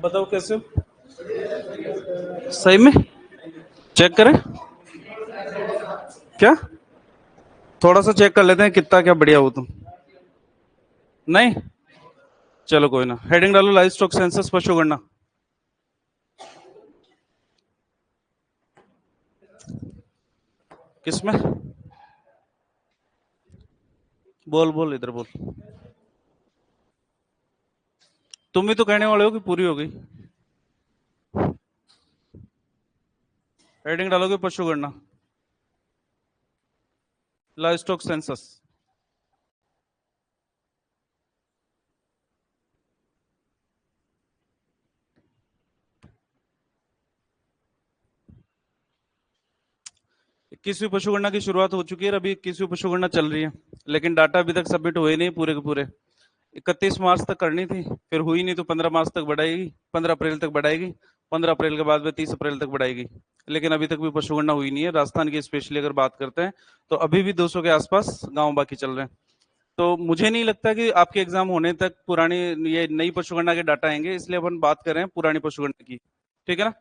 बताओ कैसे हो? सही में चेक करें क्या? थोड़ा सा चेक कर लेते हैं कितना क्या बढ़िया हो तुम। नहीं, चलो कोई ना। हेडिंग डालो लाइव स्टॉक सेंसस पशु गणना। किसमें? बोल बोल, इधर बोल। तुम भी तो कहने वाले हो कि पूरी हो गई। हेडिंग डालोगे पशु गणना, लाइव स्टॉक सेंसस। इक्कीसवीं पशु गणना की शुरुआत हो चुकी है, अभी 21वीं पशु गणना चल रही है, लेकिन डाटा अभी तक सबमिट हुए नहीं पूरे के पूरे। 31 मार्च तक करनी थी, फिर हुई नहीं तो 15 मार्च तक बढ़ाएगी, 15 अप्रैल तक बढ़ाएगी, 15 अप्रैल के बाद में 30 अप्रैल तक बढ़ाएगी। लेकिन अभी तक भी पशु गणना हुई नहीं है। राजस्थान की स्पेशली अगर बात करते हैं तो अभी भी 200 के आसपास गांव बाकी चल रहे हैं। तो मुझे नहीं लगता कि आपके एग्जाम होने तक पुरानी ये नई पशु गणना के डाटा आएंगे, इसलिए अपन बात कर रहे हैं पुरानी पशु गणना की। ठीक है ना?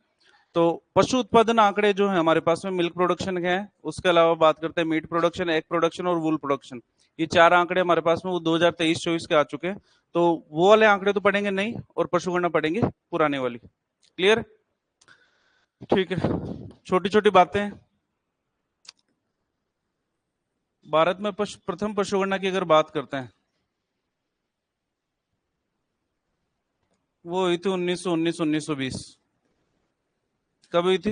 तो पशु उत्पादन आंकड़े जो है हमारे पास में मिल्क प्रोडक्शन के हैं, उसके अलावा बात करते हैं मीट प्रोडक्शन, एग प्रोडक्शन और वूल प्रोडक्शन। ये चार आंकड़े हमारे पास में वो 2023-24 के आ चुके हैं। तो वो वाले आंकड़े तो पढ़ेंगे नहीं, और पशु गणना पढ़ेंगे पुराने वाली। क्लियर? ठीक है। छोटी छोटी बातें। भारत में प्रथम पशु गणना की अगर बात करते हैं, वो हुई थी 1919-1920। कब हुई थी?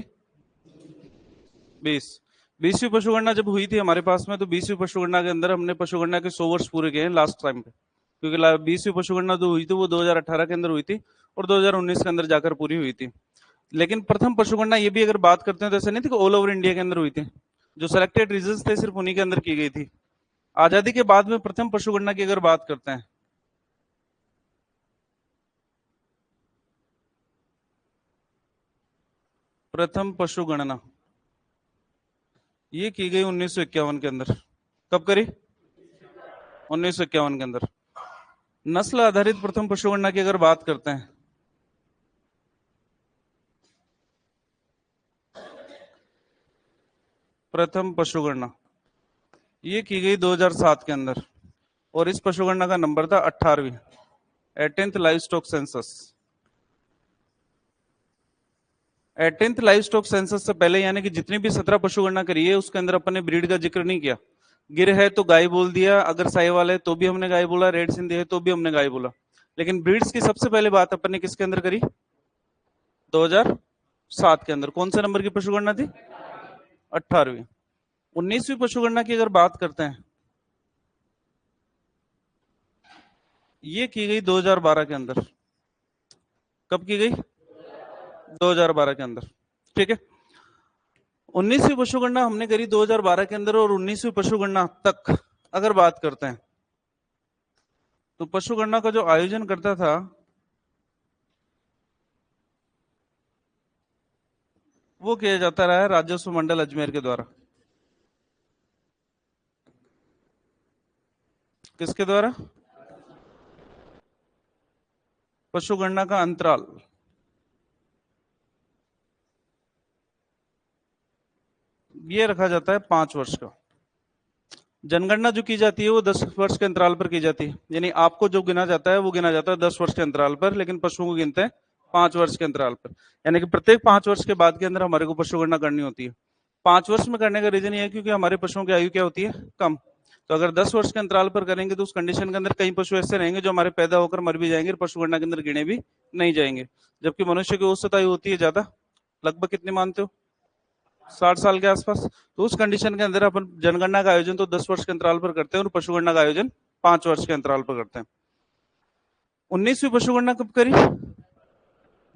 20वीं पशु गणना जब हुई थी हमारे पास में, तो 20वीं पशु गणना के अंदर हमने पशु गणना के 100 वर्ष पूरे किए हैं लास्ट टाइम पे। क्योंकि 20वीं पशु गणना जो हुई थी वो 2018 के अंदर हुई थी, और 2019 के अंदर जाकर पूरी हुई थी। लेकिन प्रथम पशु गणना ये भी अगर बात करते हैं तो ऐसा नहीं थी कि ऑल ओवर इंडिया के अंदर हुई थी। जो सेलेक्टेड रीजन थे सिर्फ उन्हीं के अंदर की गई थी। आजादी के बाद में प्रथम पशु गणना की अगर बात करते हैं, प्रथम पशु गणना ये की गई 1951 के अंदर। कब करी? 1951 के अंदर। नस्ल आधारित प्रथम पशु गणना की अगर बात करते हैं, प्रथम पशु गणना ये की गई 2007 के अंदर, और इस पशु गणना का नंबर था 18वीं, 18th live stock census. 18th live stock census से पहले यानी कि जितनी भी 17 पशु गणना करी है उसके अंदर अपन ने ब्रीड का जिक्र नहीं किया। गिर है तो गाय बोल दिया, अगर साहिवाल है तो भी हमने गाय बोला, रेड सिंधी है तो भी हमने गाय बोला। लेकिन ब्रीड्स की सबसे पहले बात अपन ने किसके अंदर करी? 2007 के अंदर। कौन से नंबर की पशु गणना थी? 18वीं। 19वीं पशु गणना की अगर बात करते हैं, ये की गई 2012 के अंदर। कब की गई? 2012 के अंदर। ठीक है। 19वीं पशु गणना हमने करी 2012 के अंदर, और 19वीं पशु गणना तक अगर बात करते हैं तो पशु गणना का जो आयोजन करता था वो किया जाता रहा है राजस्व मंडल अजमेर के द्वारा। किसके द्वारा? पशु गणना का अंतराल ये रखा जाता है 5 वर्ष का। जनगणना जो की जाती है वो 10 वर्ष के अंतराल पर की जाती है, यानी आपको जो गिना जाता है वो गिना जाता है 10 वर्ष के अंतराल पर, लेकिन पशुओं को गिनते हैं 5 वर्ष के अंतराल पर। यानी कि प्रत्येक 5 वर्ष के बाद के अंदर हमारे को पशु गणना करनी होती है। 5 वर्ष में करने का रीजन ये है क्योंकि हमारे पशुओं की आयु क्या होती है? कम। तो अगर 10 वर्ष के अंतराल पर करेंगे तो उस कंडीशन के अंदर कई पशु ऐसे रहेंगे जो हमारे पैदा होकर मर भी जाएंगे और पशु गणना के अंदर गिने भी नहीं जाएंगे। जबकि मनुष्य की औसत आयु होती है ज्यादा, लगभग कितनी मानते हो? 60 साल के आसपास। तो उस कंडीशन के अंदर अपन जनगणना का आयोजन तो 10 वर्ष के अंतराल पर करते हैं और पशु गणना का आयोजन 5 वर्ष के अंतराल पर करते हैं। 19वीं पशु गणना कब करी?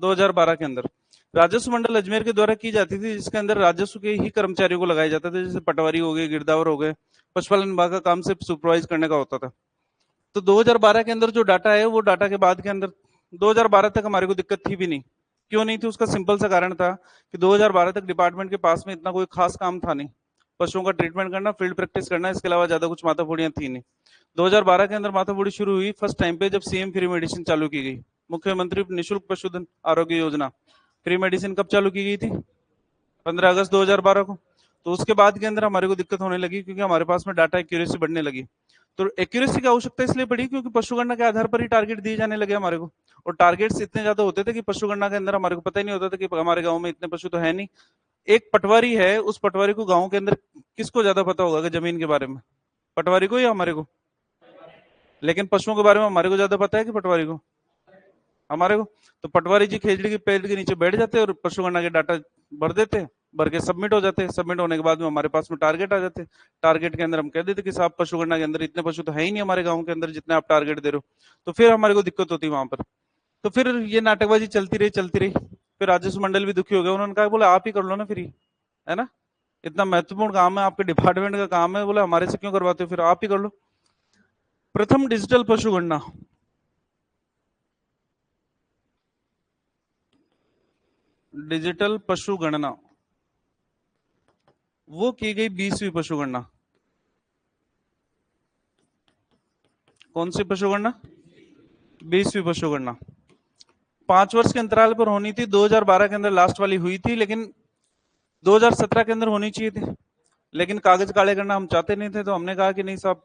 2012 के अंदर। राजस्व मंडल अजमेर के द्वारा की जाती थी, जिसके अंदर राजस्व के ही कर्मचारियों को लगाया जाता था, जैसे पटवारी हो गए, गिरदावर हो गए। पशुपालन विभाग का काम सिर्फ सुपरवाइज करने का होता था। तो 2012 के अंदर जो डाटा है वो डाटा के बाद के अंदर 2012 तक हमारे को दिक्कत थी भी नहीं। क्यों नहीं थी? उसका सिंपल सा कारण था कि 2012 तक डिपार्टमेंट के पास में इतना कोई खास काम था नहीं। पशुओं का ट्रीटमेंट करना, फील्ड प्रैक्टिस करना, इसके अलावा ज्यादा कुछ माथाफोड़ियां थी नहीं। 2012 के अंदर माथाफोड़ी शुरू हुई फर्स्ट टाइम पे जब सीएम फ्री मेडिसिन चालू की गई। मुख्यमंत्री निशुल्क पशुधन आरोग्य योजना, फ्री मेडिसिन कब चालू की गई थी? 15 अगस्त 2012 को। तो उसके बाद के अंदर हमारे को दिक्कत होने लगी क्योंकि हमारे पास में डाटा एक्यूरेसी बढ़ने लगी। तो एक्यूरेसी की आवश्यकता इसलिए पड़ी क्योंकि पशुगणना के आधार पर ही टारगेट दिए जाने लगे हमारे को, और टारगेट्स इतने ज्यादा होते थे कि पशुगणना के अंदर हमारे को पता ही नहीं होता था कि हमारे गांव में इतने पशु तो है नहीं। एक पटवारी है, उस पटवारी को गांव के अंदर किसको ज्यादा पता होगा कि जमीन के बारे में? पटवारी को या हमारे को? लेकिन पशुओं के बारे में हमारे को ज्यादा पता है कि पटवारी को? हमारे को। तो पटवारी जी खेजड़ी के पेड़ के नीचे बैठ जाते और पशुगणना के डाटा भर देते, भर के सबमिट हो जाते, सबमिट होने के बाद में हमारे पास में टारगेट आ जाते। टारगेट के अंदर हम कह देते कि साहब पशुगणना के अंदर इतने पशु तो है ही नहीं हमारे गांव के अंदर जितने आप टारगेट दे रहे हो। तो फिर हमारे को दिक्कत होती वहां पर। तो फिर ये नाटकबाजी चलती रही चलती रही। फिर राजस्व मंडल भी दुखी हो गया, उन्होंने कहा बोले आप ही कर लो ना फ्री, है ना, इतना महत्वपूर्ण काम है, आपके डिपार्टमेंट का काम है, बोले हमारे से क्यों करवाते हो, फिर आप ही कर लो। प्रथम डिजिटल पशुगणना, डिजिटल पशु गणना वो की गई 20वीं पशु गणना। कौन सी पशु गणना? 20वीं पशु गणना 5 वर्ष के अंतराल पर होनी थी। 2012 के अंदर लास्ट वाली हुई थी, लेकिन 2017 के अंदर होनी चाहिए थी, लेकिन कागज काले करना हम चाहते नहीं थे। तो हमने कहा कि नहीं साहब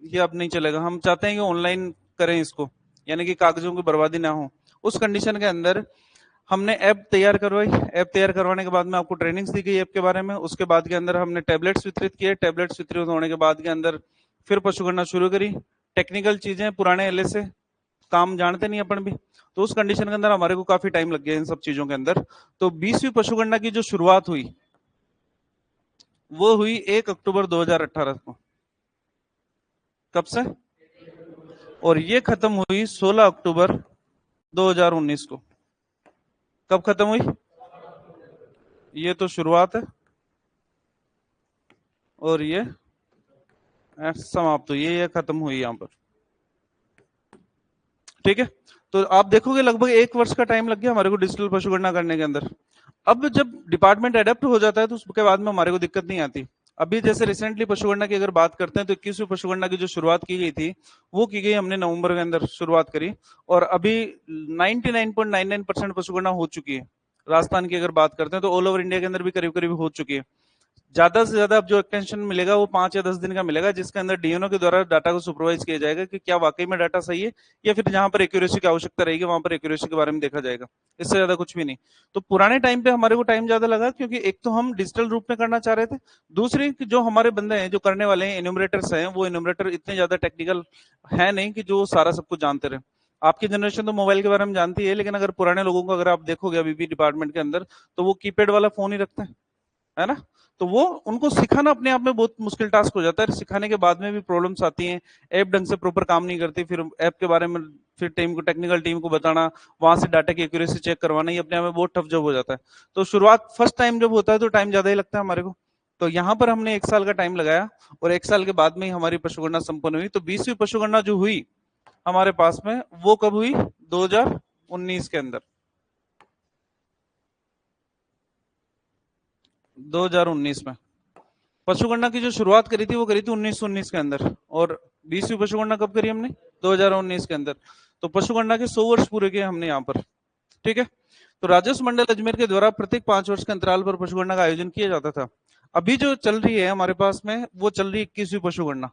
ये अब नहीं चलेगा, हम चाहते हैं कि ऑनलाइन करें इसको, यानी कि कागजों की बर्बादी ना हो। उस कंडीशन के अंदर हमने ऐप तैयार करवाई। ऐप तैयार करवाने के बाद में आपको ट्रेनिंग्स दी गई ऐप के बारे में। उसके बाद के अंदर हमने टैबलेट्स वितरित किए। टैबलेट्स वितरित होने के बाद के अंदर फिर पशुगणना शुरू करी। टेक्निकल चीजें, पुराने एलए से काम जानते नहीं अपन भी, तो उस कंडीशन के अंदर हमारे को काफी टाइम लग गया इन सब चीजों के अंदर। तो 20वीं पशुगणना की जो शुरुआत हुई वो हुई 1 अक्टूबर 2018 को। कब से? और ये खत्म हुई 16 अक्टूबर 2019 को। कब खत्म हुई? ये तो शुरुआत है और ये समाप्त हुई, ये खत्म हुई यहां पर। ठीक है, तो आप देखोगे लगभग 1 वर्ष का टाइम लग गया हमारे को डिजिटल पशुगणना करने के अंदर। अब जब डिपार्टमेंट एडेप्ट हो जाता है तो उसके बाद में हमारे को दिक्कत नहीं आती। अभी जैसे रिसेंटली पशुगणना की अगर बात करते हैं तो 21वीं पशुगणना की जो शुरुआत की गई थी वो की गई हमने नवंबर के अंदर शुरुआत करी, और अभी 99.99% पशुगणना हो चुकी है। राजस्थान की अगर बात करते हैं तो ऑल ओवर इंडिया के अंदर भी करीब करीब हो चुकी है। ज्यादा से ज्यादा अब जो एक्सटेंशन मिलेगा वो 5 या 10 दिन का मिलेगा, जिसके अंदर डीएनओ के द्वारा डाटा को सुपरवाइज किया जाएगा कि क्या वाकई में डाटा सही है, या फिर जहां पर एक्यूरेसी की आवश्यकता रहेगी वहां पर एक्यूरेसी के बारे में देखा जाएगा। इससे ज्यादा कुछ भी नहीं। तो पुराने टाइम पे हमारे को टाइम ज्यादा लगा क्योंकि एक तो हम डिजिटल रूप में करना चाह रहे थे, दूसरी जो हमारे बंदे हैं जो करने वाले हैं इन्यूमरेटर्स हैं, वो इन्यूमरेटर इतने ज्यादा टेक्निकल है नहीं कि जो सारा सब कुछ जानते रहे। आपकी जनरेशन तो मोबाइल के बारे में जानती है, लेकिन अगर पुराने लोगों को अगर आप देखोगे अभी भी डिपार्टमेंट के अंदर, तो वो कीपैड वाला फोन ही रखते हैं, है ना। तो वो उनको सिखाना अपने आप में बहुत मुश्किल टास्क हो जाता है। सिखाने के बाद में भी प्रॉब्लम्स आती हैं, ऐप ढंग से प्रॉपर काम नहीं करती, फिर ऐप के बारे में फिर टीम को, टेक्निकल टीम को बताना, वहां से डाटा की एक्यूरेसी चेक करवाना, ये अपने आप में बहुत टफ जॉब हो जाता है। तो शुरुआत फर्स्ट टाइम जब होता है तो टाइम ज्यादा ही लगता है हमारे को। तो यहाँ पर हमने 1 साल का टाइम लगाया और 1 साल के बाद में ही हमारी पशुगणना संपन्न हुई। तो 20वीं पशुगणना जो हुई हमारे पास में वो कब हुई? 2019 के अंदर। 2019 में पशुगणना की जो शुरुआत करी थी वो करी थी 1919 के अंदर, और 20वीं पशुगणना कब करी हमने? 2019 के अंदर। तो पशुगणना के 100 वर्ष पूरे किए हमने यहाँ पर। ठीक है, तो राजस्व मंडल अजमेर के द्वारा प्रत्येक 5 वर्ष के अंतराल पर पशुगणना का आयोजन किया जाता था। अभी जो चल रही है हमारे पास में वो चल रही है 21वीं पशुगणना।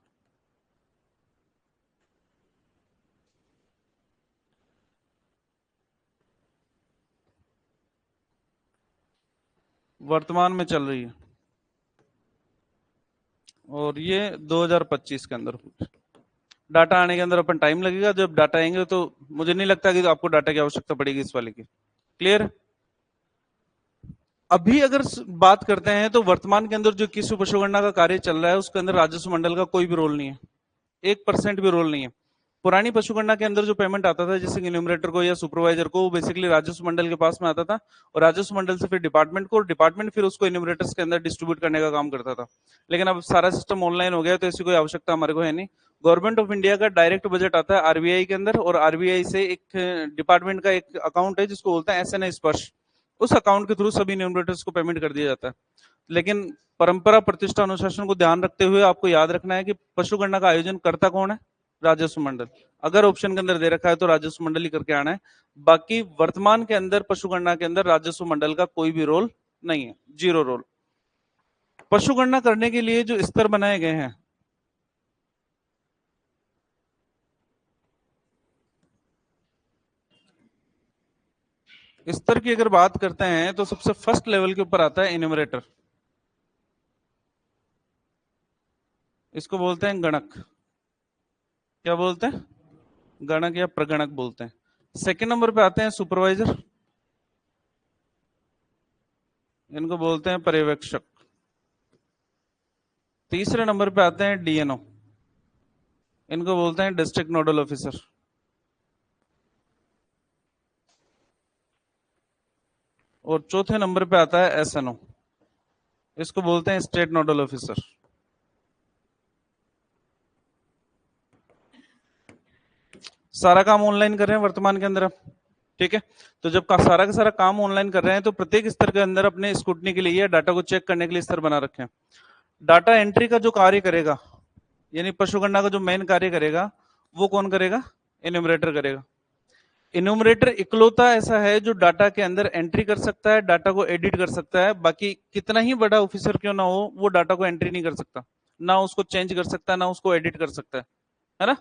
वर्तमान में चल रही है, और ये 2025 के अंदर डाटा आने के अंदर अपन टाइम लगेगा। जब डाटा आएंगे तो मुझे नहीं लगता कि आपको डाटा की आवश्यकता पड़ेगी इस वाले की। क्लियर? अभी अगर बात करते हैं तो वर्तमान के अंदर जो किसी पशुगणना का कार्य चल रहा है उसके अंदर राजस्व मंडल का कोई भी रोल नहीं है, 1% भी रोल नहीं है। पुरानी पशुगणना के अंदर जो पेमेंट आता था जैसे कि न्यूमरेटर को या सुपरवाइजर को, वो बेसिकली राजस्व मंडल के पास में आता था, और राजस्व मंडल से फिर डिपार्टमेंट को, और डिपार्टमेंट फिर उसको इन्यूमरेटर्स के अंदर डिस्ट्रीब्यूट करने का काम करता था। लेकिन अब सारा सिस्टम ऑनलाइन हो गया तो ऐसी कोई आवश्यकता हमारे को है नहीं। गवर्नमेंट ऑफ इंडिया का डायरेक्ट बजट आता है आरबीआई के अंदर, और आरबीआई से एक डिपार्टमेंट का एक अकाउंट है जिसको बोलते हैं एसएनए स्पर्श, उस अकाउंट के थ्रू सभी इन्यूमरेटर्स को पेमेंट कर दिया जाता है। लेकिन परंपरा, प्रतिष्ठा, अनुशासन को ध्यान रखते हुए आपको याद रखना है कि पशुगणना का आयोजन करता कौन है? राजस्व मंडल। अगर ऑप्शन के अंदर दे रखा है तो राजस्व मंडल ही करके आना है। बाकी वर्तमान के अंदर पशु गणना के अंदर राजस्व मंडल का कोई भी रोल नहीं है, जीरो रोल। पशु गणना करने के लिए जो स्तर बनाए गए हैं, स्तर की अगर बात करते हैं तो सबसे फर्स्ट लेवल के ऊपर आता है इन्यूमरेटर, इसको बोलते हैं गणक। क्या बोलते हैं? गणक या प्रगणक बोलते हैं। सेकंड नंबर पे आते हैं सुपरवाइजर, इनको बोलते हैं पर्यवेक्षक। तीसरे नंबर पे आते हैं डीएनओ, इनको बोलते हैं डिस्ट्रिक्ट नोडल ऑफिसर। और चौथे नंबर पे आता है एसएनओ, इसको बोलते हैं स्टेट नोडल ऑफिसर। सारा काम ऑनलाइन कर रहे हैं वर्तमान के अंदर, ठीक है। तो जब सारा का सारा काम ऑनलाइन कर रहे हैं तो प्रत्येक स्तर के अंदर अपने स्क्रूटनी के लिए डाटा को चेक करने के लिए स्तर बना रखे हैं। डाटा एंट्री का जो कार्य करेगा, यानी पशु गणना का जो मेन कार्य करेगा, वो कौन करेगा? इन्यूमरेटर करेगा। इन्यूमरेटर इकलौता ऐसा है जो डाटा के अंदर एंट्री कर सकता है, डाटा को एडिट कर सकता है। बाकी कितना ही बड़ा ऑफिसर क्यों ना हो, वो डाटा को एंट्री नहीं कर सकता, ना उसको चेंज कर सकता है, ना उसको एडिट कर सकता है ना।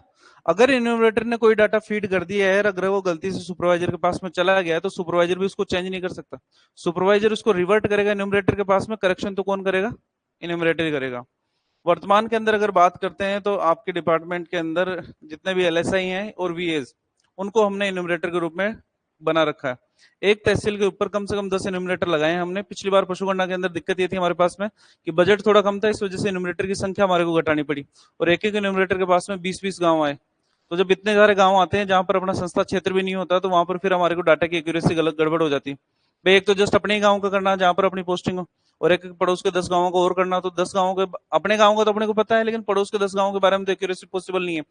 अगर इन्यूमरेटर ने कोई डाटा फीड कर दिया है, अगर वो गलती से सुपरवाइजर के पास में चला गया है, तो सुपरवाइजर भी उसको चेंज नहीं कर सकता। सुपरवाइजर उसको रिवर्ट करेगा इन्यूमरेटर के पास में, करेक्शन तो कौन करेगा? इन्यूमरेटर ही करेगा। वर्तमान के अंदर अगर बात करते हैं तो आपके डिपार्टमेंट के अंदर जितने भी एलएसआई हैं और वीएस, उनको हमने इन्यूमरेटर के रूप में बना रखा है। एक तहसील के ऊपर कम से कम 10 इन्यूमरेटर लगाए हैं हमने। पिछली बार पशु गणना के अंदर दिक्कत ये थी हमारे पास में कि बजट थोड़ा कम था, इस वजह से इन्यूमरेटर की संख्या हमारे को घटानी पड़ी, और एक एक इन्यूमरेटर के पास में 20-20 गांव आए। तो जब इतने सारे गांव आते हैं जहां पर अपना संस्था क्षेत्र भी नहीं होता, तो वहां पर फिर हमारे को डाटा की एक्यूरेसी गलत गड़बड़ हो जाती है। भाई एक तो जस्ट अपने ही गांव का करना जहां पर अपनी पोस्टिंग हो, और एक पड़ोस के 10 गांवों को और करना, तो 10 गांवों के, अपने गांव का तो अपने को पता है, लेकिन पड़ोस के 10 गांवों के बारे में तो एक्यूरेसी पॉसिबल नहीं है।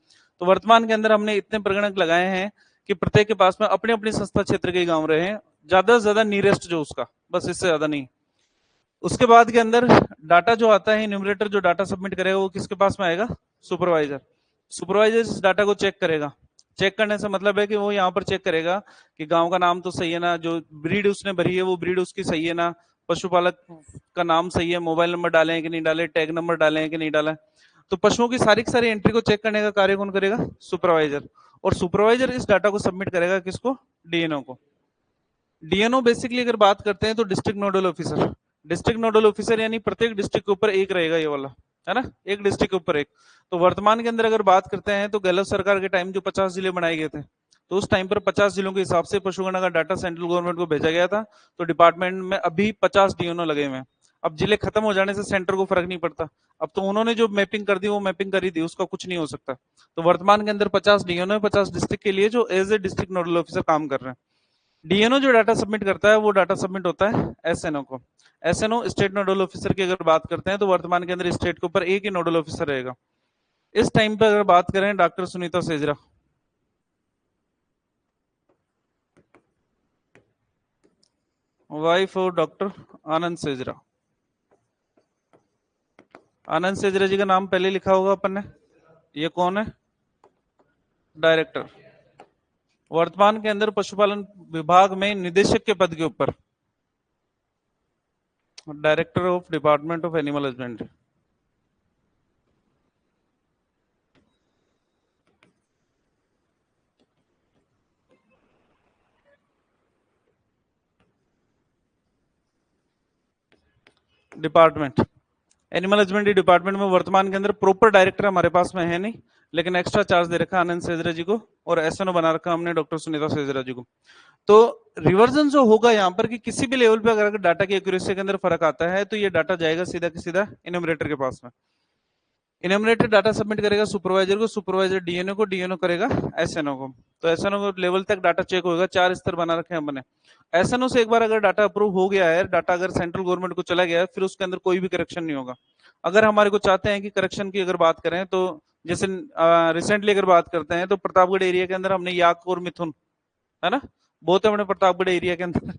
तो वर्तमान के अंदर हमने इतने प्रगणक लगाए हैं कि प्रत्येक के पास में अपने अपनी संस्था क्षेत्र के गांव रहे, ज्यादा से ज्यादा नियरेस्ट जो उसका, बस इससे ज्यादा नहीं। उसके बाद के अंदर डाटा जो आता है, न्यूमरेटर जो डाटा सबमिट करेगा वो किसके पास में आएगा? सुपरवाइजर। सुपरवाइजर इस डाटा को चेक करेगा। चेक करने से मतलब है कि वो यहाँ पर चेक करेगा कि गांव का नाम तो सही है ना, जो ब्रीड उसने भरी है वो ब्रीड उसकी सही है ना, पशुपालक का नाम सही है, मोबाइल नंबर डाले हैं कि नहीं डाले, टैग नंबर डाले हैं कि नहीं डाला। तो पशुओं की सारी की सारी एंट्री को चेक करने का कार्य कौन करेगा? सुपरवाइजर। और सुपरवाइजर इस डाटा को सबमिट करेगा किसको? डीएनओ को। डीएनओ बेसिकली अगर बात करते हैं तो district nodal officer. District nodal officer यानी प्रत्येक डिस्ट्रिक्ट के ऊपर एक रहेगा, ये वाला है ना, एक डिस्ट्रिक्ट के ऊपर एक। तो वर्तमान के अंदर अगर बात करते हैं तो गहलोत सरकार के टाइम जो 50 जिले बनाए गए थे, तो उस टाइम पर 50 जिलों के हिसाब से पशुगणना का डाटा सेंट्रल गवर्नमेंट को भेजा गया था। तो डिपार्टमेंट में अभी 50 डीएनओ लगे हुए हैं। अब जिले खत्म हो जाने से सेंटर को फर्क नहीं पड़ता, अब तो उन्होंने जो मैपिंग कर दी वो मैपिंग करी थी, उसका कुछ नहीं हो सकता। तो वर्तमान के अंदर 50 डीएनओ है 50 डिस्ट्रिक्ट के लिए, जो as a district nodal officer काम कर रहे हैं। डीएनओ जो डाटा सबमिट करता है वो डाटा सबमिट होता है एसएनओ को। एसएनओ स्टेट नोडल ऑफिसर की अगर बात करते हैं तो वर्तमान के अंदर स्टेट के ऊपर एक ही नोडल ऑफिसर रहेगा। इस टाइम पे अगर बात करें doctor Sunita Sejra, wife of doctor Anand Sejra. Anand Sejra ji का नाम पहले लिखा होगा अपन ने। ये कौन है? डायरेक्टर। वर्तमान के अंदर पशुपालन विभाग में निदेशक के पद के ऊपर, director of department of animal husbandry. Department animal husbandry department में वर्तमान के अंदर प्रॉपर डायरेक्टर हमारे पास में है नहीं, लेकिन एक्स्ट्रा चार्ज दे रखा आनंद सेजरा जी को, और एसएनओ बना रखा हमने डॉक्टर सुनीता सेजरा जी को। तो रिवर्जन जो होगा यहाँ पर कि किसी भी लेवल पे अगर डाटा की एक्यूरेसी के अंदर फर्क आता है तो ये डाटा जाएगा सीधा के सीधा इन्यूमरेटर के पास में। इन्यूमरेटर डाटा सबमिट करेगा सुपरवाइजर को, सुपरवाइजर डीएनओ को, डीएनओ करेगा एसएनओ को। तो एसएनओ को लेवल तक डाटा चेक होगा, 4 स्तर बना रखे हैं हमने। एसएनओ से एक बार अगर डाटा अप्रूव हो गया है, डाटा अगर सेंट्रल गवर्नमेंट को चला गया है, फिर उसके अंदर कोई भी करेक्शन नहीं होगा। अगर हमारे को चाहते हैं कि करेक्शन की अगर बात करें तो जैसे रिसेंटली अगर बात करते हैं तो प्रतापगढ़ एरिया के अंदर हमने याक और मिथुन, है ना, बहुत है अपने प्रतापगढ़ एरिया के अंदर।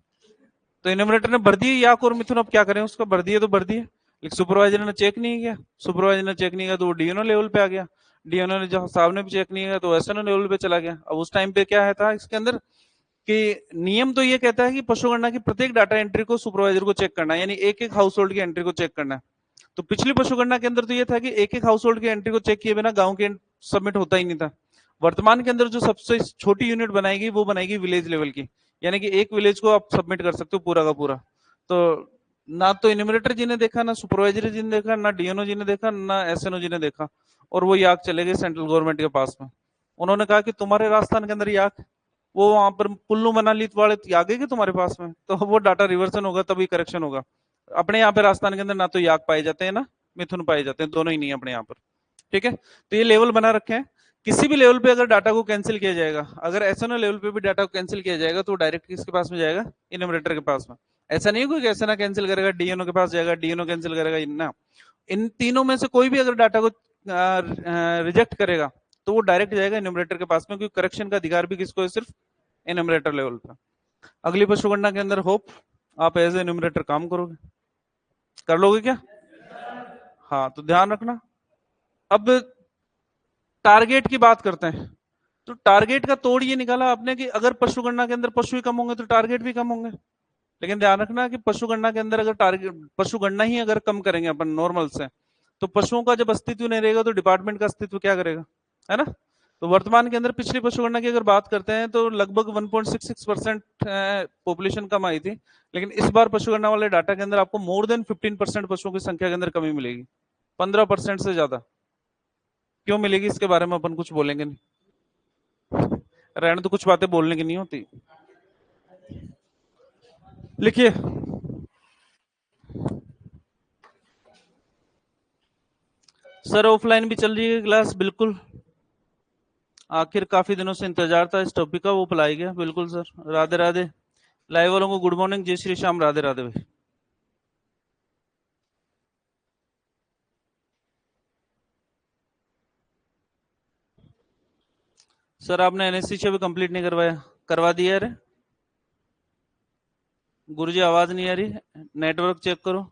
तो इन्यूमरेटर ने भर दिए याक और मिथुन, अब क्या करें, उसका भर दिए तो भर दिए, लेकिन सुपरवाइजर ने चेक नहीं किया, सुपरवाइजर ने चेक नहीं किया तो वो डीएनओ लेवल पे आ गया, डीएनओ ने जब साहब ने भी चेक नहीं किया तो एसएनओ लेवल पे चला गया। अब उस टाइम पे क्या है था इसके अंदर कि नियम तो ये कहता है कि पशु गणना की प्रत्येक डाटा एंट्री को सुपरवाइजर को चेक करना है, यानी एक एक हाउस होल्ड की एंट्री को चेक करना है। तो पिछली पशु गणना के अंदर तो ये था कि एक एक हाउस होल्ड की एंट्री को चेक किए बिना गांव के सबमिट होता ही नहीं था। वर्तमान के अंदर जो सबसे छोटी यूनिट बनाएगी वो बनाएगी विलेज लेवल की, यानी कि एक विलेज को आप सबमिट कर सकते हो पूरा का पूरा। तो ना तो इन्यूमरेटर जी ने देखा, ना सुपरवाइजर जी ने देखा, ना डीएनओ जी ने देखा, ना एसएनओ जी ने देखा, और वो याक चले गए सेंट्रल गवर्नमेंट के पास में। उन्होंने कहा कि तुम्हारे राजस्थान के अंदर याक, वो वहां पर कुल्लू मनाली वाले याक है कि तुम्हारे पास में, तो वो डाटा रिवर्सन होगा तभी करेक्शन होगा। अपने यहाँ पे राजस्थान के अंदर ना तो याक पाए जाते हैं ना मिथुन पाए जाते हैं, दोनों ही नहीं है अपने यहाँ पर। ठीक है, तो ये लेवल बना रखे हैं। किसी भी लेवल पे अगर डाटा को कैंसिल किया जाएगा, अगर एसएनओ लेवल पे भी डाटा को कैंसिल किया जाएगा तो डायरेक्ट किसके पास में जाएगा, इनोमरेटर के पास में। ऐसा नहीं कोई कैसे ना कैंसिल करेगा डीएनओ के पास जाएगा, डीएनओ कैंसिल करेगा ना। इन तीनों में से कोई भी अगर डाटा को रिजेक्ट करेगा तो वो डायरेक्ट जाएगा इनोमरेटर के पास में, क्योंकि करेक्शन का अधिकार भी किसको है, सिर्फ इनोमरेटर लेवल पर। अगली पशु गणना के अंदर होप आप एज ए इनोमरेटर काम करोगे, कर लोगे क्या? हाँ, तो ध्यान रखना। अब टारगेट की बात करते हैं, तो टारगेट का तोड़ ये निकाला आपने कि अगर पशु गणना के अंदर पशु ही कम होंगे तो टारगेट भी कम होंगे। लेकिन ध्यान रखना कि पशु गणना के अंदर अगर टारगेट पशु गणना ही अगर कम करेंगे अपन नॉर्मल से, तो पशुओं का जब अस्तित्व नहीं रहेगा तो डिपार्टमेंट का अस्तित्व क्या करेगा, है ना। तो वर्तमान के अंदर पिछली पशु गणना की अगर बात करते हैं तो लगभग 1.66% पॉपुलेशन कम आई थी, लेकिन इस बार पशु गणना वाले डाटा के अंदर आपको मोर देन 15% पशुओं की संख्या के अंदर कमी मिलेगी, 15% से ज्यादा। क्यों मिलेगी इसके बारे में अपन कुछ बोलेंगे नहीं, रहने तो कुछ बातें बोलने की नहीं होती। लिखिए, सर ऑफलाइन भी चल रही है क्लास, बिल्कुल। आखिर काफी दिनों से इंतजार था इस टॉपिक का, वो बुलाई गया, बिल्कुल सर। राधे राधे, लाइव वालों को गुड मॉर्निंग, जय श्री श्याम, राधे राधे भाई। सर आपने एनएससी से भी कंप्लीट नहीं करवाया, करवा दिया? अरे गुरुजी आवाज नहीं आ रही, नेटवर्क चेक करो।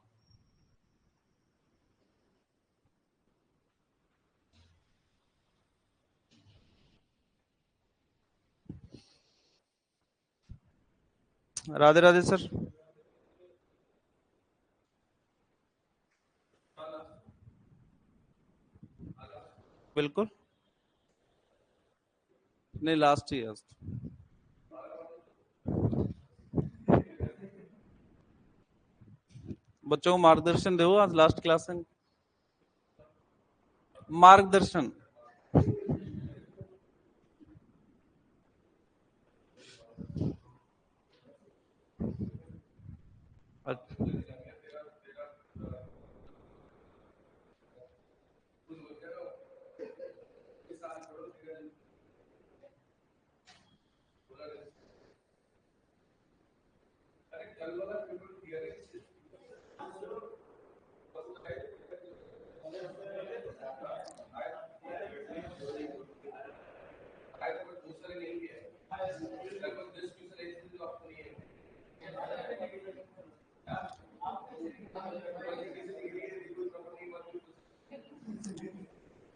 राधे राधे सर। बिल्कुल नहीं, लास्ट ही है आज। बच्चों को मार्गदर्शन दो आज लास्ट क्लास है, मार्गदर्शन।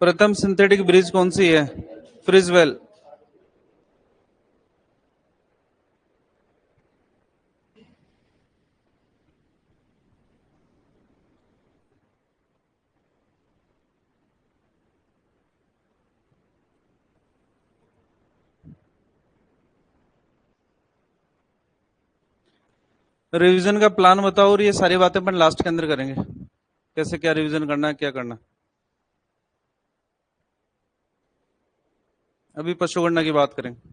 प्रथम सिंथेटिक ब्रिज कौन सी है? फ्रिजवेल। रिवीजन का प्लान बताओ, और ये सारी बातें अपन लास्ट के अंदर करेंगे, कैसे क्या रिवीजन करना है, क्या करना। अभी पशु गणना की बात करेंगे।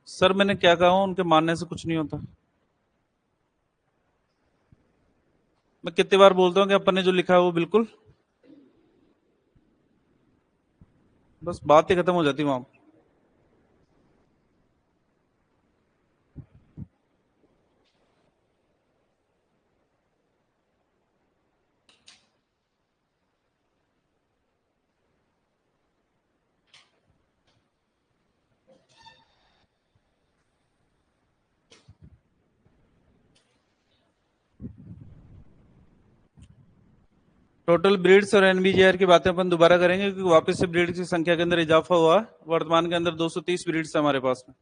सर मैंने क्या कहा, उनके मानने से कुछ नहीं होता। मैं कितनी बार बोलता हूँ कि अपन ने जो लिखा है वो बिल्कुल, बस बात ही खत्म हो जाती वहां। टोटल ब्रीड्स और एनबीजीआर की बातें अपन दोबारा करेंगे क्योंकि वापस से ब्रीड की संख्या के अंदर इजाफा हुआ। वर्तमान के अंदर 230 ब्रीड्स है हमारे पास में,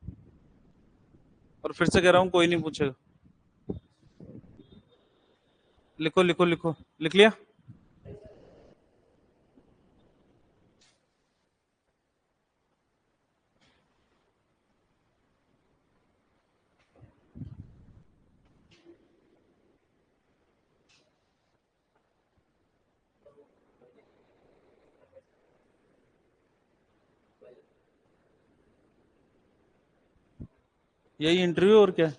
और फिर से कह रहा हूं कोई नहीं पूछेगा। लिखो लिखो लिखो, लिख लिया? यही इंटरव्यू और क्या?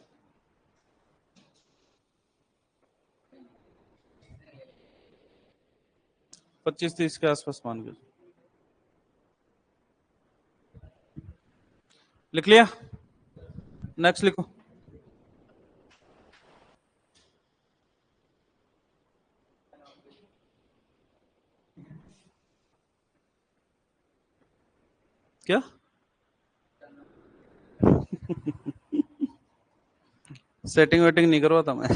25-30 के आसपास मान के लिख लिया? नेक्स्ट लिखो। क्या? सेटिंग वेटिंग नहीं करवाता मैं।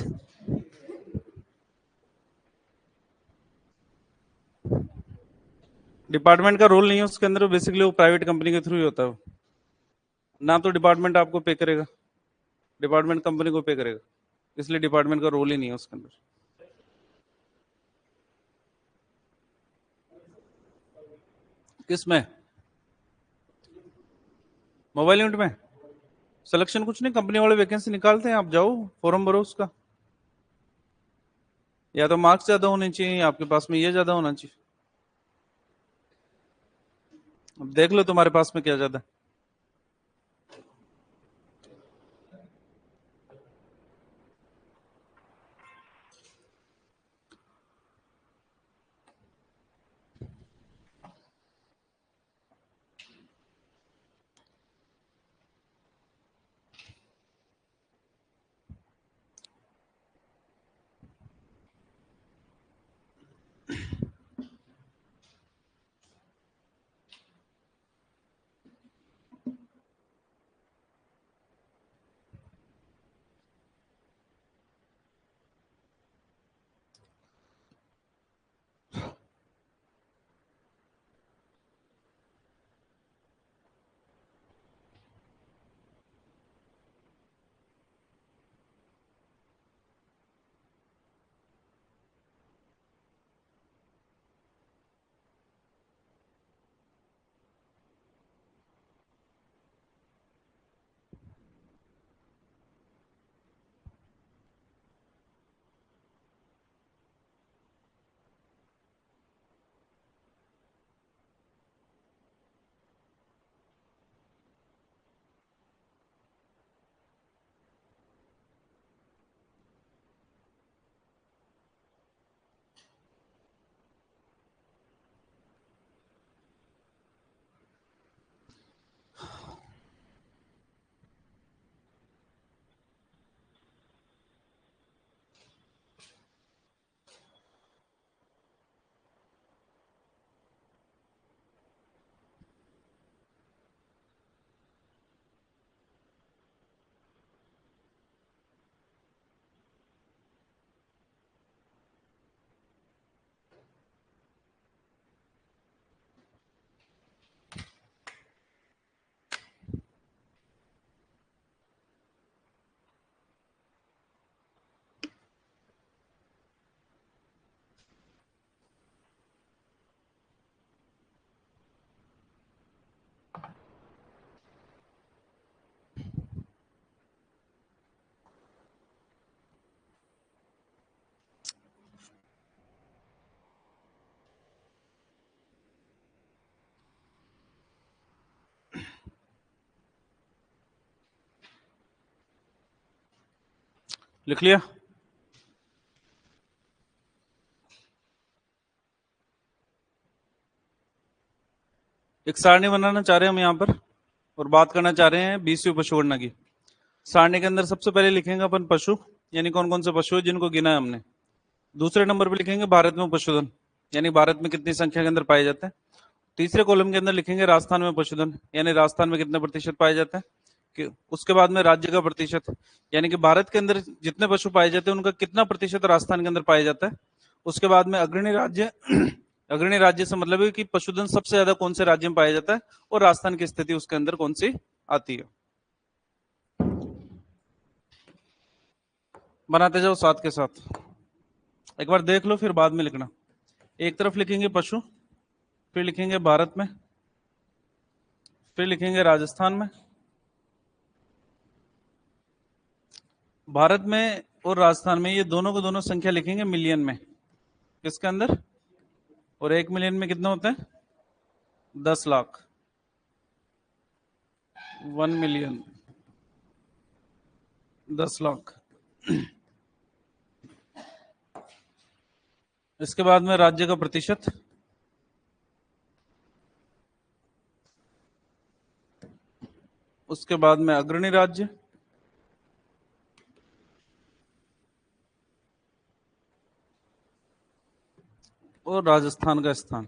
डिपार्टमेंट का रोल नहीं है उसके अंदर, बेसिकली वो प्राइवेट कंपनी के थ्रू ही होता है ना, तो डिपार्टमेंट आपको पे करेगा, डिपार्टमेंट कंपनी को पे करेगा, इसलिए डिपार्टमेंट का रोल ही नहीं है उसके अंदर। किसमें? मोबाइल यूनिट में सिलेक्शन कुछ नहीं, कंपनी वाले वैकेंसी निकालते हैं, आप जाओ फॉर्म भरो उसका। या तो मार्क्स ज्यादा होने चाहिए, आपके पास में ये ज्यादा होना चाहिए। अब देख लो तुम्हारे पास में क्या ज्यादा है। लिख लिया? एक सारणी बनाना चाह रहे हैं हम यहाँ पर, और बात करना चाह रहे हैं 20वीं पशुगणना की। सारणी के अंदर सबसे पहले लिखेंगे अपन पशु, यानी कौन कौन से पशु है जिनको गिना है हमने। दूसरे नंबर पर लिखेंगे भारत में पशुधन, यानी भारत में कितनी संख्या के अंदर पाए जाते हैं। तीसरे कॉलम के अंदर लिखेंगे राजस्थान में पशुधन, यानी राजस्थान में कितने प्रतिशत पाए जाते हैं। कि उसके बाद में राज्य का प्रतिशत, यानी कि भारत के अंदर जितने पशु पाए जाते हैं उनका कितना प्रतिशत राजस्थान के अंदर पाया जाता है। उसके बाद में अग्रणी राज्य अग्रणी राज्य से मतलब है कि पशुधन सबसे ज्यादा कौन से राज्य में पाया जाता है और राजस्थान की स्थिति उसके अंदर कौन सी आती है। बनाते जाओ साथ के साथ, एक बार देख लो फिर बाद में लिखना। एक तरफ लिखेंगे पशु, फिर लिखेंगे भारत में, फिर लिखेंगे राजस्थान में। भारत में और राजस्थान में ये दोनों को दोनों संख्या लिखेंगे मिलियन में, किसके अंदर, और 1 मिलियन में कितना होता है 10 लाख, 1 मिलियन 10 लाख। इसके बाद में राज्य का प्रतिशत, उसके बाद में अग्रणी राज्य, और राजस्थान का स्थान।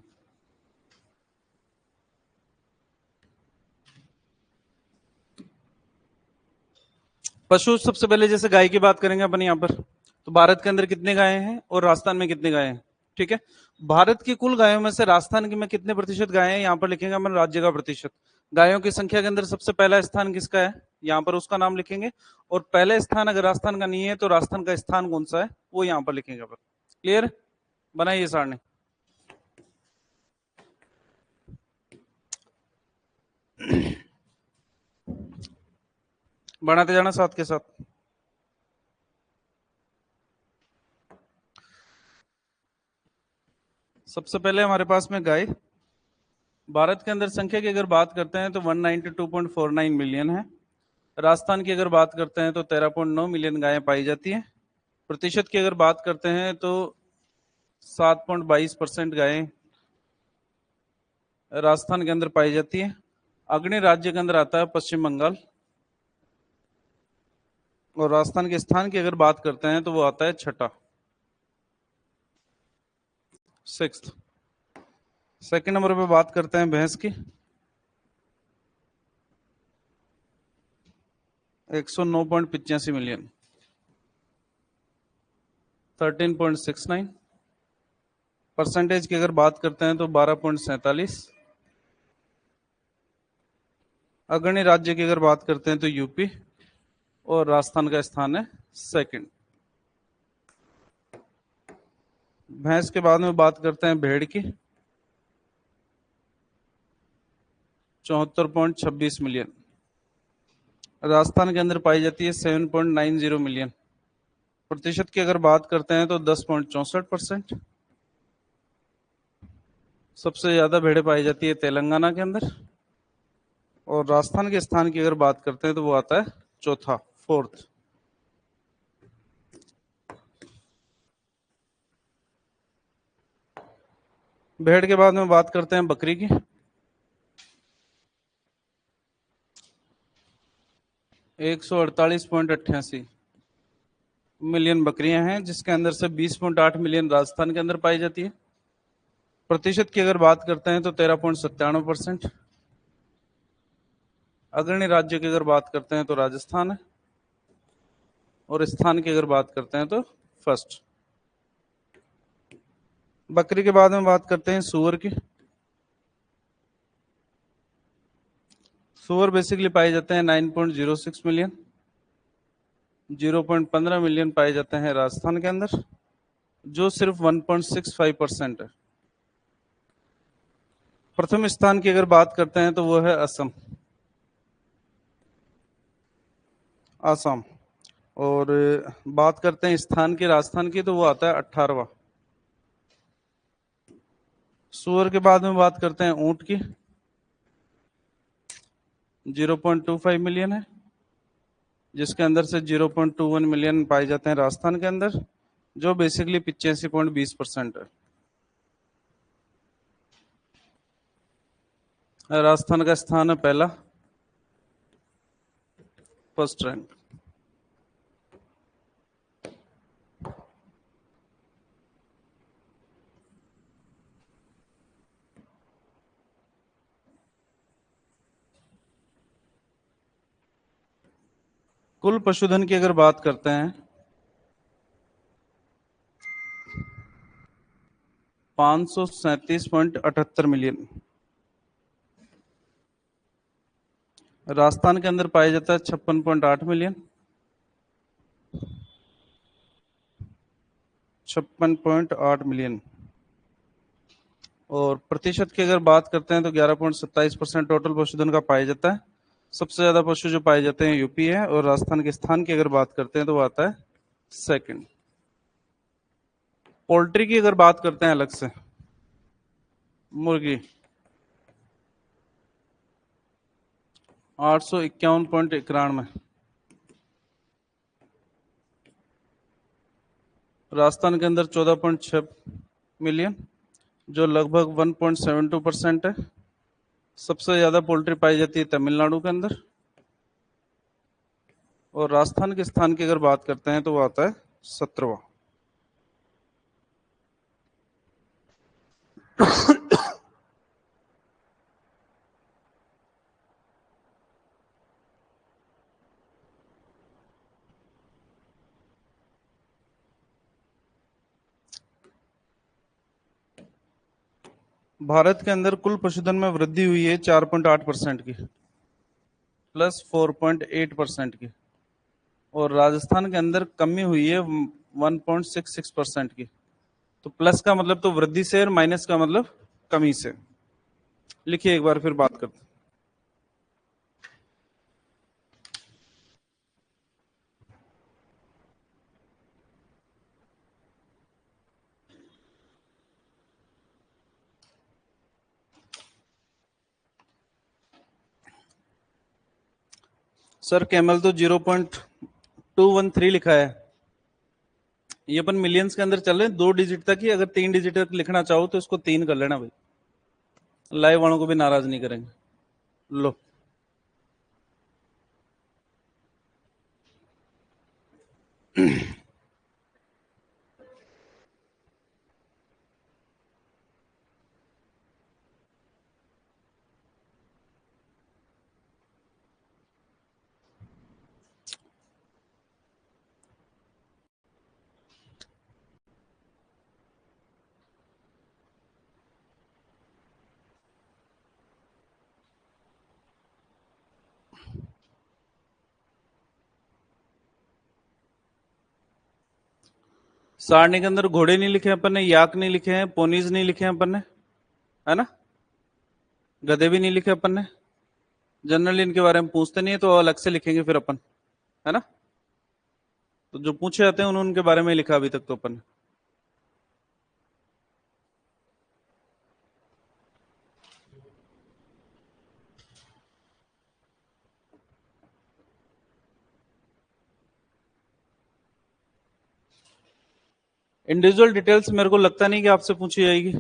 पशु सबसे पहले जैसे गाय की बात करेंगे अपन यहाँ पर, तो भारत के अंदर कितने गायें हैं और राजस्थान में कितने गायें हैं, ठीक है। भारत की कुल गायों में से राजस्थान की में कितने प्रतिशत गायें हैं, यहाँ पर लिखेंगे अपन राज्य का प्रतिशत। गायों की संख्या के अंदर सबसे पहला स्थान किसका है, यहाँ पर उसका नाम लिखेंगे, और पहले स्थान अगर राजस्थान का नहीं है तो राजस्थान का स्थान कौन सा है वो यहाँ पर लिखेंगे अपन। क्लियर, बनाइए सारणी। बनाते जाना साथ के साथ। सबसे पहले हमारे पास में गाय, भारत के अंदर संख्या की अगर बात करते हैं तो 192.49 मिलियन है। राजस्थान की अगर बात करते हैं तो 13.9 मिलियन गायें पाई जाती हैं। प्रतिशत की अगर बात करते हैं तो 7.22% गायें राजस्थान के अंदर पाई जाती है। अग्रणी राज्य के अंदर आता है पश्चिम बंगाल, और राजस्थान के स्थान की अगर बात करते हैं तो वो आता है छठा, 6th। सेकंड नंबर पे बात करते हैं भैंस की, 109.85 मिलियन, 13.69। परसेंटेज की अगर बात करते हैं तो 12.47। अग्रणी राज्य की अगर बात करते हैं तो यूपी, और राजस्थान का स्थान है सेकंड। भैंस के बाद में बात करते हैं भेड़ की, 74.26 मिलियन, राजस्थान के अंदर पाई जाती है 7.90 मिलियन। प्रतिशत की अगर बात करते हैं तो 10.64%। सबसे ज्यादा भेड़ें पाई जाती है तेलंगाना के अंदर, और राजस्थान के स्थान की अगर बात करते हैं तो वो आता है चौथा, 4th। भेड़ के बाद में बात करते हैं बकरी की, 148.88 मिलियन बकरियां हैं, जिसके अंदर से 20.8 मिलियन राजस्थान के अंदर पाई जाती है। प्रतिशत की अगर बात करते हैं तो 13.97%। अग्रणी राज्य की अगर बात करते हैं तो राजस्थान है, और स्थान की अगर बात करते हैं तो फर्स्ट। बकरी के बाद में बात करते हैं सूअर की। सूअर बेसिकली पाए जाते हैं 9.06 मिलियन, 0.15 मिलियन पाए जाते हैं राजस्थान के अंदर, जो सिर्फ 1.65% है। प्रथम स्थान की अगर बात करते हैं तो वो है असम, आसाम। और बात करते हैं स्थान की राजस्थान की तो वो आता है 18वां। सूअर के बाद में बात करते हैं ऊंट की, 0.25 मिलियन है, जिसके अंदर से 0.21 मिलियन पाए जाते हैं राजस्थान के अंदर, जो बेसिकली 85.20% है। राजस्थान का स्थान है पहला, फर्स्ट रैंक। कुल पशुधन की अगर बात करते हैं 537.78 मिलियन। राजस्थान के अंदर पाया जाता है 56.8 मिलियन। 56.8 मिलियन। और प्रतिशत की अगर बात करते हैं तो 11.27% टोटल पशुधन का पाया जाता है। सबसे ज्यादा पशु जो पाए जाते हैं यूपी है, और राजस्थान के स्थान की अगर बात करते हैं तो वो आता है सेकंड। पोल्ट्री की अगर बात करते हैं अलग से, मुर्गी 851.91। राजस्थान के अंदर 14.6 मिलियन, जो लगभग 1.72% है। सबसे ज्यादा पोल्ट्री पाई जाती है तमिलनाडु के अंदर। और राजस्थान के स्थान की अगर बात करते हैं तो वो आता है 17वां। भारत के अंदर कुल पशुधन में वृद्धि हुई है 4.8% की, प्लस 4.8% की। और राजस्थान के अंदर कमी हुई है 1.66% की। तो प्लस का मतलब तो वृद्धि से, और माइनस का मतलब कमी से। लिखिए एक बार फिर बात करते हैं। सर कैमल तो 0.213 लिखा है। ये अपन मिलियंस के अंदर चल रहे हैं 2 डिजिट तक ही। अगर 3 डिजिट तक लिखना चाहो तो इसको 3 कर लेना भाई, लाइव वालों को भी नाराज नहीं करेंगे। लो, सारणी के अंदर घोड़े नहीं लिखे अपन ने, याक नहीं लिखे हैं, पोनीज नहीं लिखे हैं अपन ने, है ना। गधे भी नहीं लिखे अपन ने। जनरली इनके बारे में पूछते नहीं है तो अलग से लिखेंगे फिर अपन, है ना। तो जो पूछे जाते हैं उनके बारे में लिखा अभी तक तो अपन ने। इंडिविजुअल डिटेल्स मेरे को लगता नहीं कि आपसे पूछी जाएगी।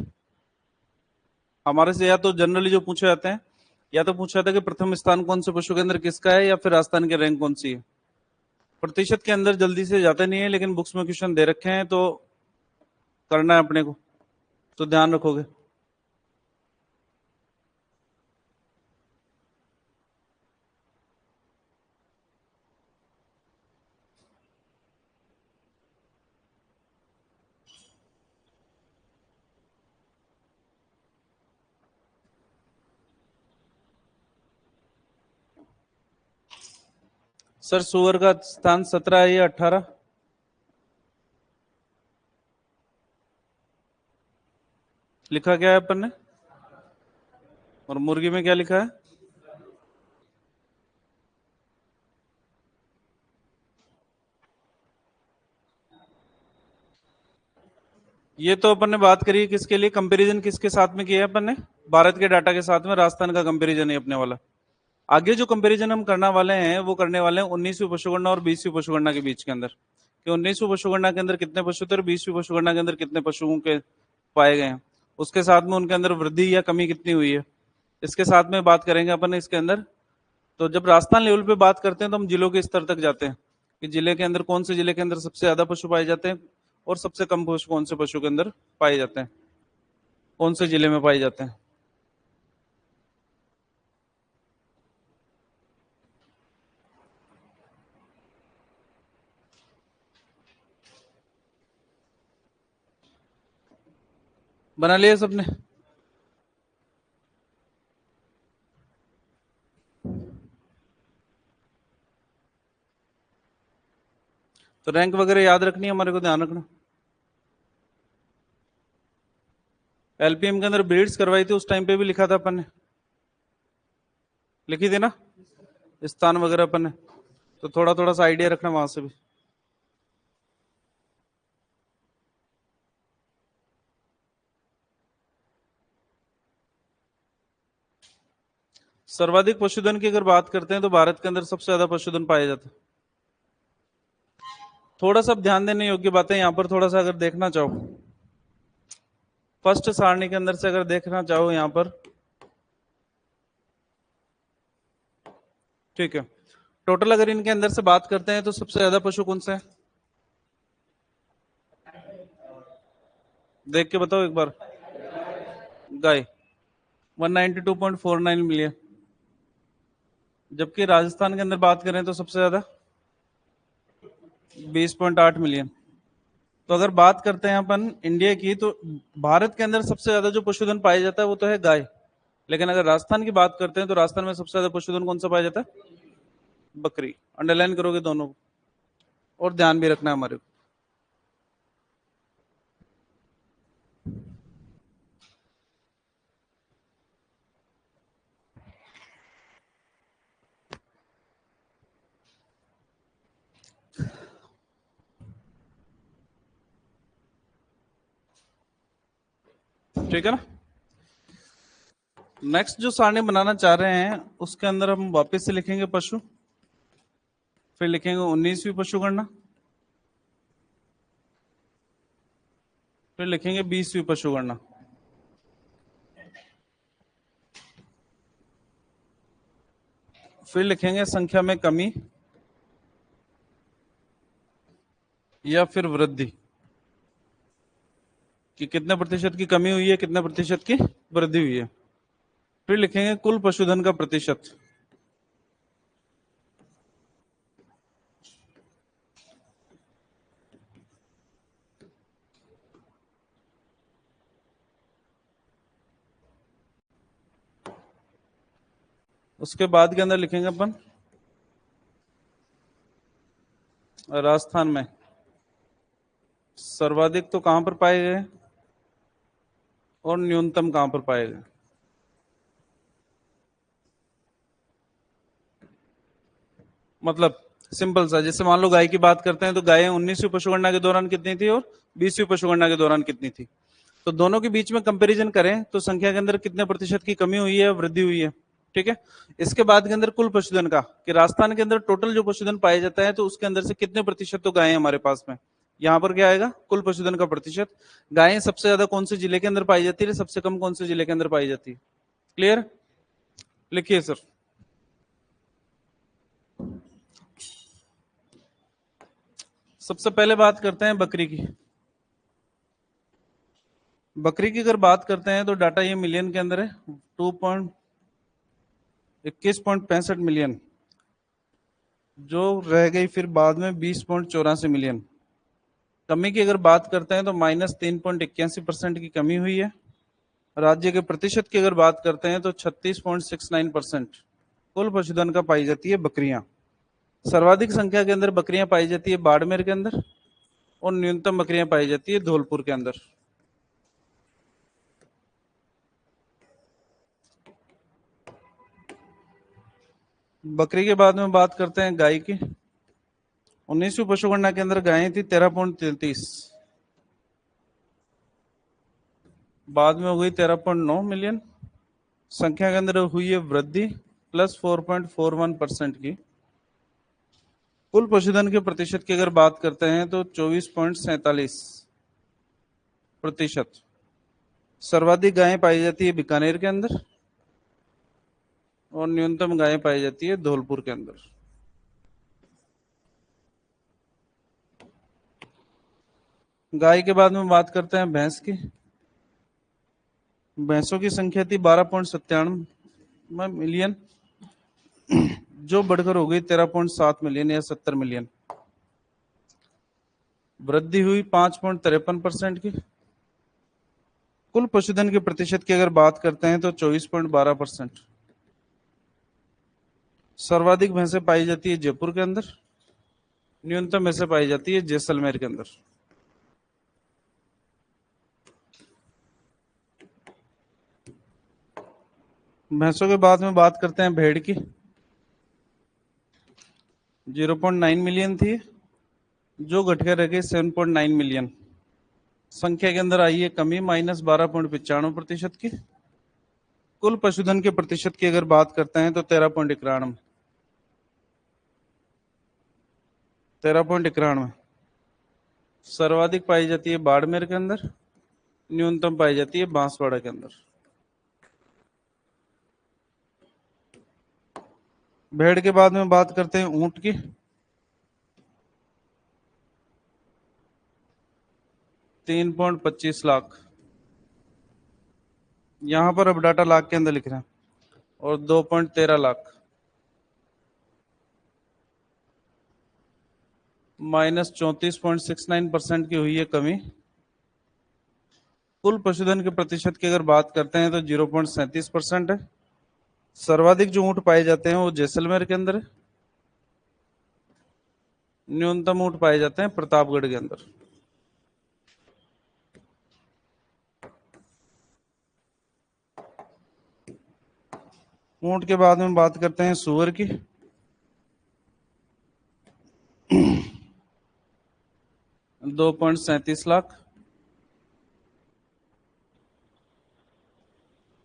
हमारे से या तो जनरली जो पूछे जाते हैं, या तो पूछा जाता है कि प्रथम स्थान कौन से पशु के अंदर किसका है, या फिर राजस्थान की रैंक कौन सी है। प्रतिशत के अंदर जल्दी से जाते नहीं है, लेकिन बुक्स में क्वेश्चन दे रखे हैं तो करना है अपने को, तो ध्यान रखोगे। सर सुअर का स्थान 17 है या 18? लिखा क्या है अपन ने? और मुर्गी में क्या लिखा है? ये तो अपन ने बात करी है किसके लिए, कंपैरिजन किसके साथ में किया है अपन ने? भारत के डाटा के साथ में राजस्थान का कंपैरिजन है अपने वाला। आगे जो कंपैरिजन हम करने वाले हैं वो करने वाले हैं 19वीं पशुगणना और 20वीं पशुगणना के बीच के अंदर, कि 19वीं पशुगणना के अंदर कितने पशु थे और 20वीं पशुगणना के अंदर कितने पशुओं के पाए गए हैं। उसके साथ में उनके अंदर वृद्धि या कमी कितनी हुई है, इसके साथ में बात करेंगे अपन इसके अंदर। तो जब राजस्थान लेवल पे बात करते हैं तो हम जिलों के स्तर तक जाते हैं, कि जिले के अंदर कौन से जिले के अंदर सबसे ज्यादा पशु पाए जाते हैं, और सबसे कम पशु कौन से पशु के अंदर पाए जाते हैं, कौन से जिले में पाए जाते हैं। बना लिया सबने? तो रैंक वगैरह याद रखनी है हमारे को, ध्यान रखना। एलपीएम के अंदर ब्रीड्स करवाई थी उस टाइम पे भी लिखा था अपन ने, लिखी थी ना स्थान वगैरह अपन ने, तो थोड़ा थोड़ा सा आइडिया रखना वहां से भी। सर्वाधिक पशुधन की अगर बात करते हैं तो भारत के अंदर सबसे ज्यादा पशुधन पाया जाता है। थोड़ा सा ध्यान देने योग्य बातें यहाँ पर, थोड़ा सा अगर देखना चाहो फर्स्ट सारणी के अंदर से, अगर देखना चाहो यहाँ पर, ठीक है, टोटल अगर इनके अंदर से बात करते हैं तो सबसे ज्यादा पशु कौन सा है, देख के बताओ एक बार। गाय 192.49 मिलियन। जबकि राजस्थान के अंदर बात करें तो सबसे ज्यादा 20.8 मिलियन। तो अगर बात करते हैं अपन इंडिया की, तो भारत के अंदर सबसे ज्यादा जो पशुधन पाया जाता है वो तो है गाय। लेकिन अगर राजस्थान की बात करते हैं तो राजस्थान में सबसे ज्यादा पशुधन कौन सा पाया जाता है, बकरी। अंडरलाइन करोगे दोनों को, और ध्यान भी रखना है हमारे को। ठीक है ना। नेक्स्ट जो सारणी बनाना चाह रहे हैं उसके अंदर हम वापस से लिखेंगे पशु, फिर लिखेंगे 19वीं पशु गणना, फिर लिखेंगे 20वीं पशु गणना। फिर लिखेंगे संख्या में कमी या फिर वृद्धि, कि कितने प्रतिशत की कमी हुई है, कितने प्रतिशत की वृद्धि हुई है। फिर लिखेंगे कुल पशुधन का प्रतिशत। उसके बाद के अंदर लिखेंगे अपन राजस्थान में सर्वाधिक तो कहां पर पाए गए और न्यूनतम कहां पर पाए गए। मतलब सिंपल सा, जैसे मान लो गाय की बात करते हैं तो गायें 19वीं पशुगणना के दौरान कितनी थी और 20वीं पशुगणना के दौरान कितनी थी। तो दोनों के बीच में कंपैरिजन करें तो संख्या के अंदर कितने प्रतिशत की कमी हुई है, वृद्धि हुई है। ठीक है। इसके बाद के अंदर कुल पशुधन का, कि राजस्थान के अंदर टोटल जो पशुधन पाया जाता है तो उसके अंदर से कितने प्रतिशत तो गायें हमारे पास में। यहाँ पर क्या आएगा, कुल पशुधन का प्रतिशत। गायें सबसे ज्यादा कौन से जिले के अंदर पाई जाती है, सबसे कम कौन से जिले के अंदर पाई जाती है। क्लियर, लिखिए सर। सबसे पहले बात करते हैं बकरी की। बकरी की अगर बात करते हैं तो डाटा ये मिलियन के अंदर है, 21.65 मिलियन, जो रह गई फिर बाद में 20.84 मिलियन। कमी की अगर बात करते हैं तो -3.81% की कमी हुई है। राज्य के प्रतिशत की अगर बात करते हैं तो 36.69% कुल पशुधन का पाई जाती है बकरियां। सर्वाधिक संख्या के अंदर बकरियां पाई जाती है बाड़मेर के अंदर, और न्यूनतम बकरियां पाई जाती है धौलपुर के अंदर। बकरी के बाद में बात करते हैं गाय की। 19वीं पशुगणना के अंदर गायें थी 13.33, बाद में हो गई 13.9 मिलियन। संख्या के अंदर हुई है वृद्धि +4.41% की। कुल पशुधन के प्रतिशत की अगर बात करते हैं तो 24.47%। सर्वाधिक गायें पाई जाती है बीकानेर के अंदर, और न्यूनतम गायें पाई जाती है धौलपुर के अंदर। गाय के बाद में बात करते हैं भैंस की। भैंसों की संख्या थी 12.97 मिलियन, जो बढ़कर हो गई 13.7 मिलियन या 70 मिलियन। वृद्धि हुई 5.53% की। कुल पशुधन के प्रतिशत की अगर बात करते हैं तो 24.12%। सर्वाधिक भैंसें पाई जाती है जयपुर के अंदर, न्यूनतम भैंसें पाई जाती है जैसलमेर के अंदर। भैंसों के बाद में बात करते हैं भेड़ की। 0.9 मिलियन थी, जो घटकर रह गई 7.9 मिलियन। संख्या के अंदर आई है कमी -12.95% की। कुल पशुधन के प्रतिशत की अगर बात करते हैं तो 13.91। 13.91 सर्वाधिक पाई जाती है बाड़मेर के अंदर, न्यूनतम पाई जाती है बांसवाड़ा के अंदर। भेड़ के बाद में बात करते हैं ऊंट की। 3.25 लाख, यहां पर अब डाटा लाख के अंदर लिख रहे हैं, और 2.13 लाख, -34.69% की हुई है कमी। कुल पशुधन के प्रतिशत की अगर बात करते हैं तो 0.37% है। सर्वाधिक जो ऊंट पाए जाते हैं वो जैसलमेर के अंदर है, न्यूनतम ऊंट पाए जाते हैं प्रतापगढ़ के अंदर। ऊंट के बाद में बात करते हैं सूअर की। 2.37 लाख,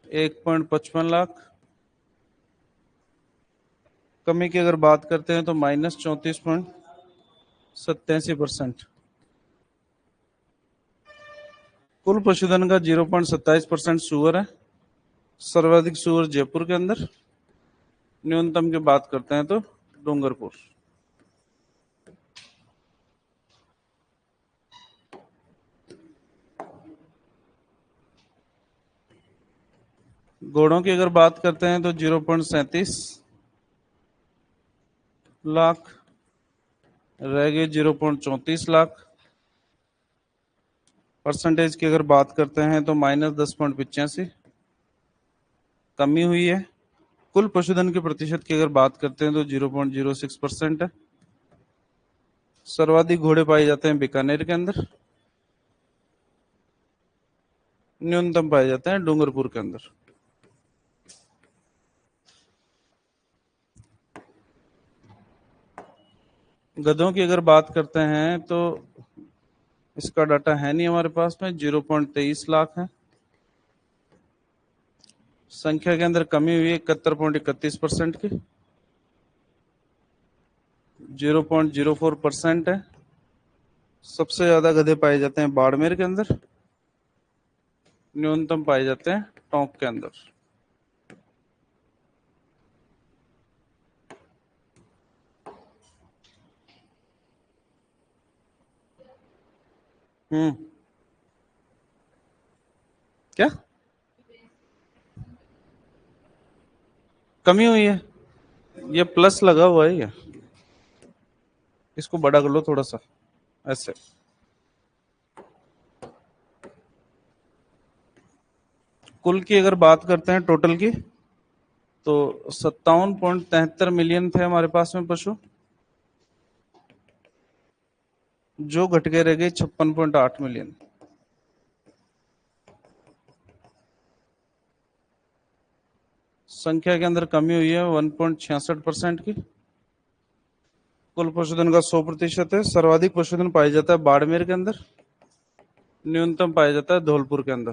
1.55 लाख। कमी की अगर बात करते हैं तो -34.87%। कुल पशुधन का 0.27% सूअर है। सर्वाधिक सूअर जयपुर के अंदर, न्यूनतम की बात करते हैं तो डूंगरपुर। घोड़ों की अगर बात करते हैं तो 0.37 लाख, रह गए 0.34 लाख। परसेंटेज की अगर बात करते हैं तो -10.85 कमी हुई है। कुल पशुधन के प्रतिशत की अगर बात करते हैं तो 0.06% है। सर्वाधिक घोड़े पाए जाते हैं बीकानेर के अंदर, न्यूनतम पाए जाते हैं डूंगरपुर के अंदर। गधों की अगर बात करते हैं तो इसका डाटा है नहीं हमारे पास में, 0.23 लाख है। संख्या के अंदर कमी हुई है 71.31% की, 0.04% है। सबसे ज्यादा गधे पाए जाते हैं बाड़मेर के अंदर, न्यूनतम पाए जाते हैं टोंक के अंदर। क्या कमी हुई है? ये प्लस लगा हुआ है, ये इसको बड़ा कर लो थोड़ा सा, ऐसे। कुल की अगर बात करते हैं टोटल की, तो 57.73 मिलियन थे हमारे पास में पशु, जो घट के रह गए 56.8 मिलियन। संख्या के अंदर कमी हुई है 1.66% की। कुल पशुधन का 100% है। सर्वाधिक पशुधन पाया जाता है बाड़मेर के अंदर, न्यूनतम पाया जाता है धौलपुर के अंदर।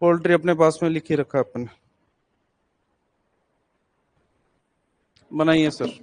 पोल्ट्री अपने पास में लिखी रखा है अपन, बनाइए सर।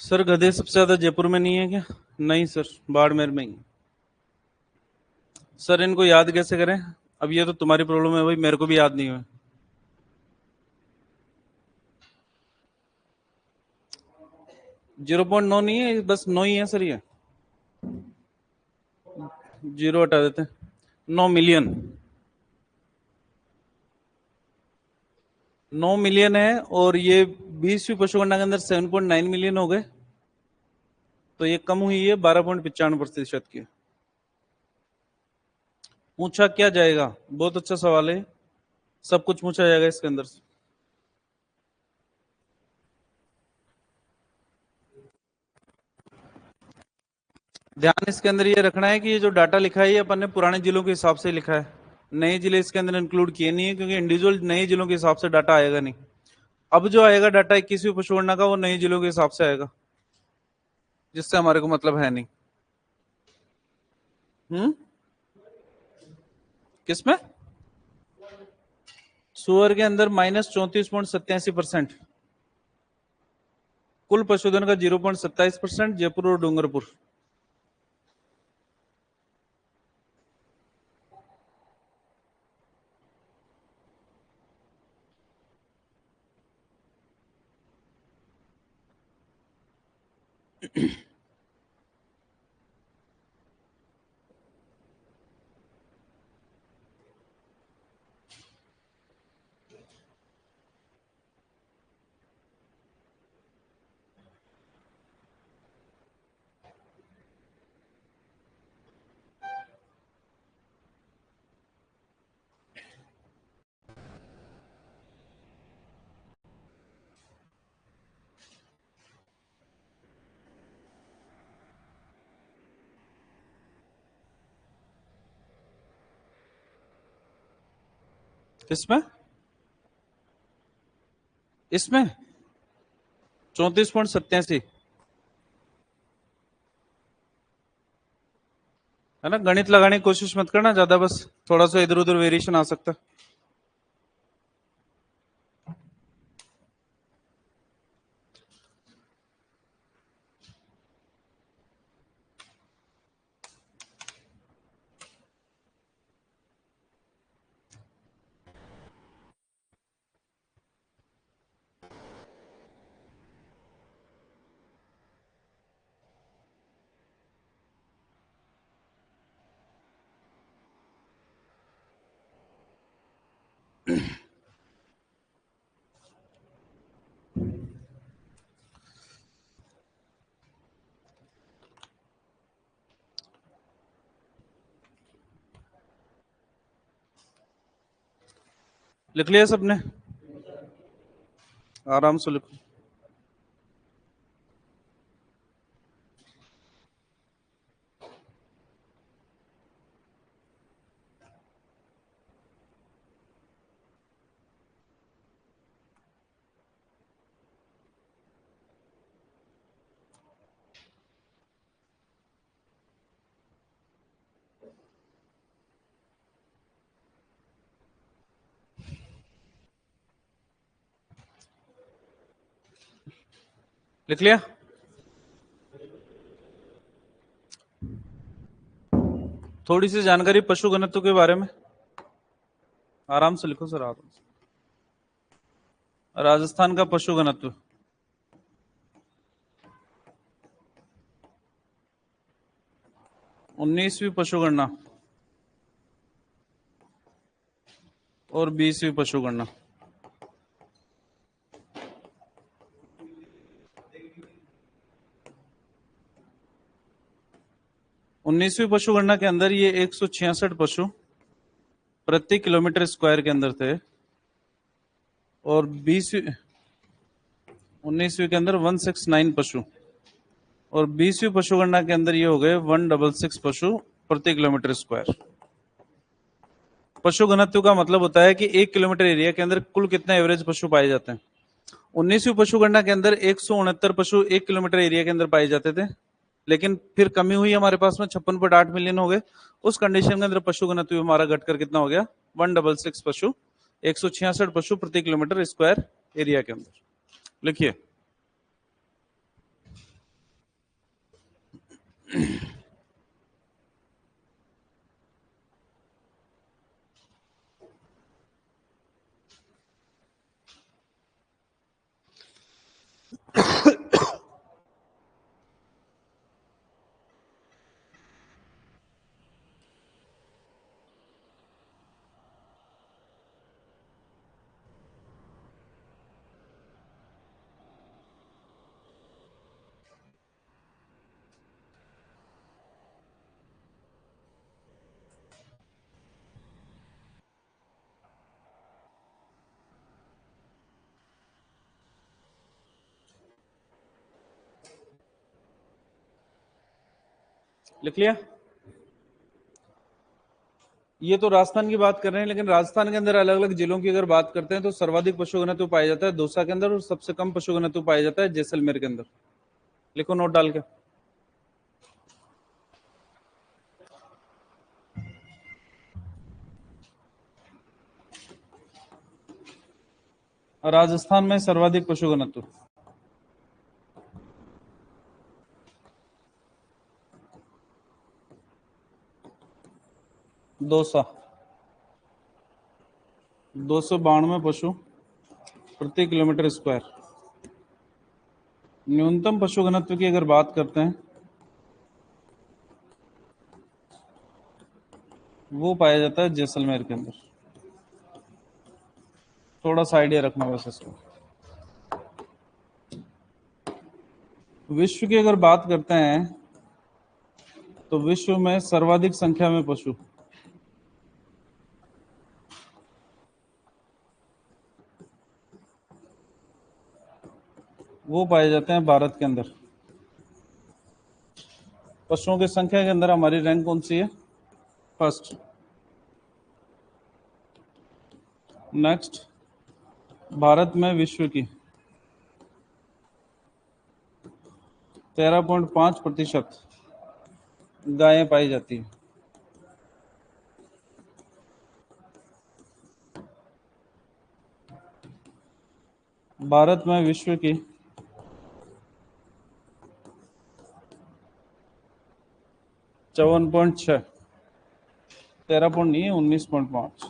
सर गधे सबसे ज्यादा जयपुर में नहीं है क्या? नहीं सर, बाड़मेर में ही। सर इनको याद कैसे करें? अब ये तो तुम्हारी प्रॉब्लम है भाई, मेरे को भी याद नहीं हुआ। 0.9 नहीं है, बस 9 ही है सर। ये 0 हटा देते हैं। 9 मिलियन। 9 मिलियन है, और ये 20वीं पशुगणना के अंदर 7.9 मिलियन हो गए, तो ये कम हुई है 12.95% की। पूछा क्या जाएगा? बहुत अच्छा सवाल है। सब कुछ पूछा जाएगा इसके अंदर से। ध्यान इसके अंदर ये रखना है कि ये जो डाटा लिखा है ये अपन ने पुराने जिलों के हिसाब से लिखा है। नए जिले इसके अंदर इंक्लूड किए नहीं है, क्योंकि इंडिविजुअल नए जिलों के हिसाब से डाटा आएगा नहीं। अब जो आएगा डाटा 21वीं पशुगणना का, वो नए जिलों के हिसाब से आएगा, जिससे हमारे को मतलब है नहीं। किसमें? सुअर के अंदर -34.87%। कुल पशुधन का 0.27%, जयपुर और डूंगरपुर। किसमें? इसमें 34.87 है ना। गणित लगाने की कोशिश मत करना ज्यादा, बस थोड़ा सा इधर उधर वेरिएशन आ सकता है। लिख लिया सबने? आराम से लिखो। लिख लिया? थोड़ी सी जानकारी पशु घनत्व के बारे में। आराम से लिखो सर, आराम से। राजस्थान का पशु घनत्व 19वीं पशुगणना और 20वीं पशुगणना। उन्नीसवीं पशुगणना के अंदर ये 166 पशु प्रति किलोमीटर स्क्वायर के अंदर थे, और 19वीं के अंदर 169 पशु, और 20वीं पशुगणना के अंदर ये हो गए 166 पशु प्रति किलोमीटर स्क्वायर। पशु घनत्व का मतलब होता है कि 1 किलोमीटर एरिया के अंदर कुल कितने एवरेज पशु पाए जाते हैं। 19वीं पशुगणना के अंदर 169 पशु 1 किलोमीटर एरिया के अंदर पाए जाते थे, लेकिन फिर कमी हुई हमारे पास में 56.8 मिलियन हो गए। उस कंडीशन के अंदर पशु घनत्व हमारा घटकर कितना हो गया? 166 पशु 166 पशु प्रति किलोमीटर स्क्वायर एरिया के अंदर। लिखिए। लिख लिया? ये तो राजस्थान की बात कर रहे हैं, लेकिन राजस्थान के अंदर अलग अलग जिलों की अगर बात करते हैं तो सर्वाधिक पशु घनत्व पाया जाता है दौसा के अंदर, और सबसे कम पशु घनत्व पाया जाता है जैसलमेर के अंदर। लिखो नोट डाल के। राजस्थान में सर्वाधिक पशु घनत्व दौसा, 292 पशु प्रति किलोमीटर स्क्वायर। न्यूनतम पशु घनत्व की अगर बात करते हैं, वो पाया जाता है जैसलमेर के अंदर। थोड़ा सा आइडिया रखना बस इसको। विश्व की अगर बात करते हैं तो विश्व में सर्वाधिक संख्या में पशु वो पाए जाते हैं भारत के अंदर। पशुओं की संख्या के अंदर हमारी रैंक कौन सी है? फर्स्ट। नेक्स्ट, भारत में विश्व की 13.5% गायें पाई जाती है। भारत में विश्व की 54.6, 13 पॉइंट नहीं है, 19.5।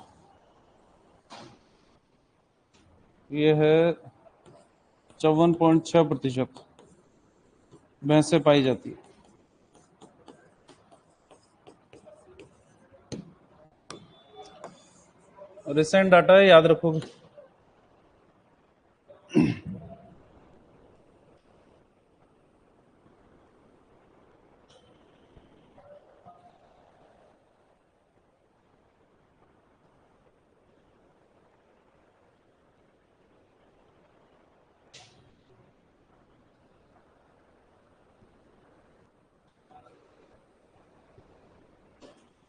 ये है 54.6% भैंसें पाई जाती है। रिसेंट डाटा है, याद रखोगे।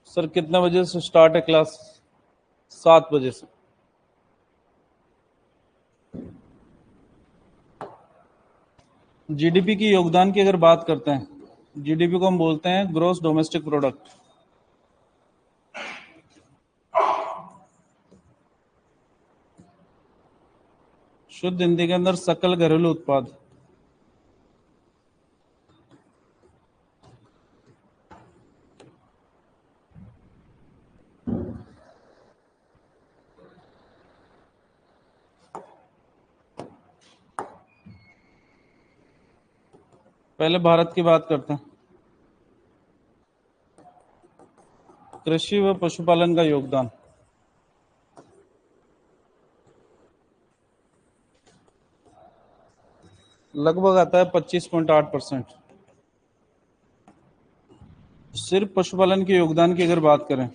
सर कितने बजे से स्टार्ट है क्लास? 7 बजे से। जीडीपी की योगदान की अगर बात करते हैं, जीडीपी को हम बोलते हैं ग्रोस डोमेस्टिक प्रोडक्ट। शुद्ध हिंदी के अंदर सकल घरेलू उत्पाद। पहले भारत की बात करते हैं। कृषि व पशुपालन का योगदान लगभग आता है 25.8%। सिर्फ पशुपालन के योगदान की अगर बात करें,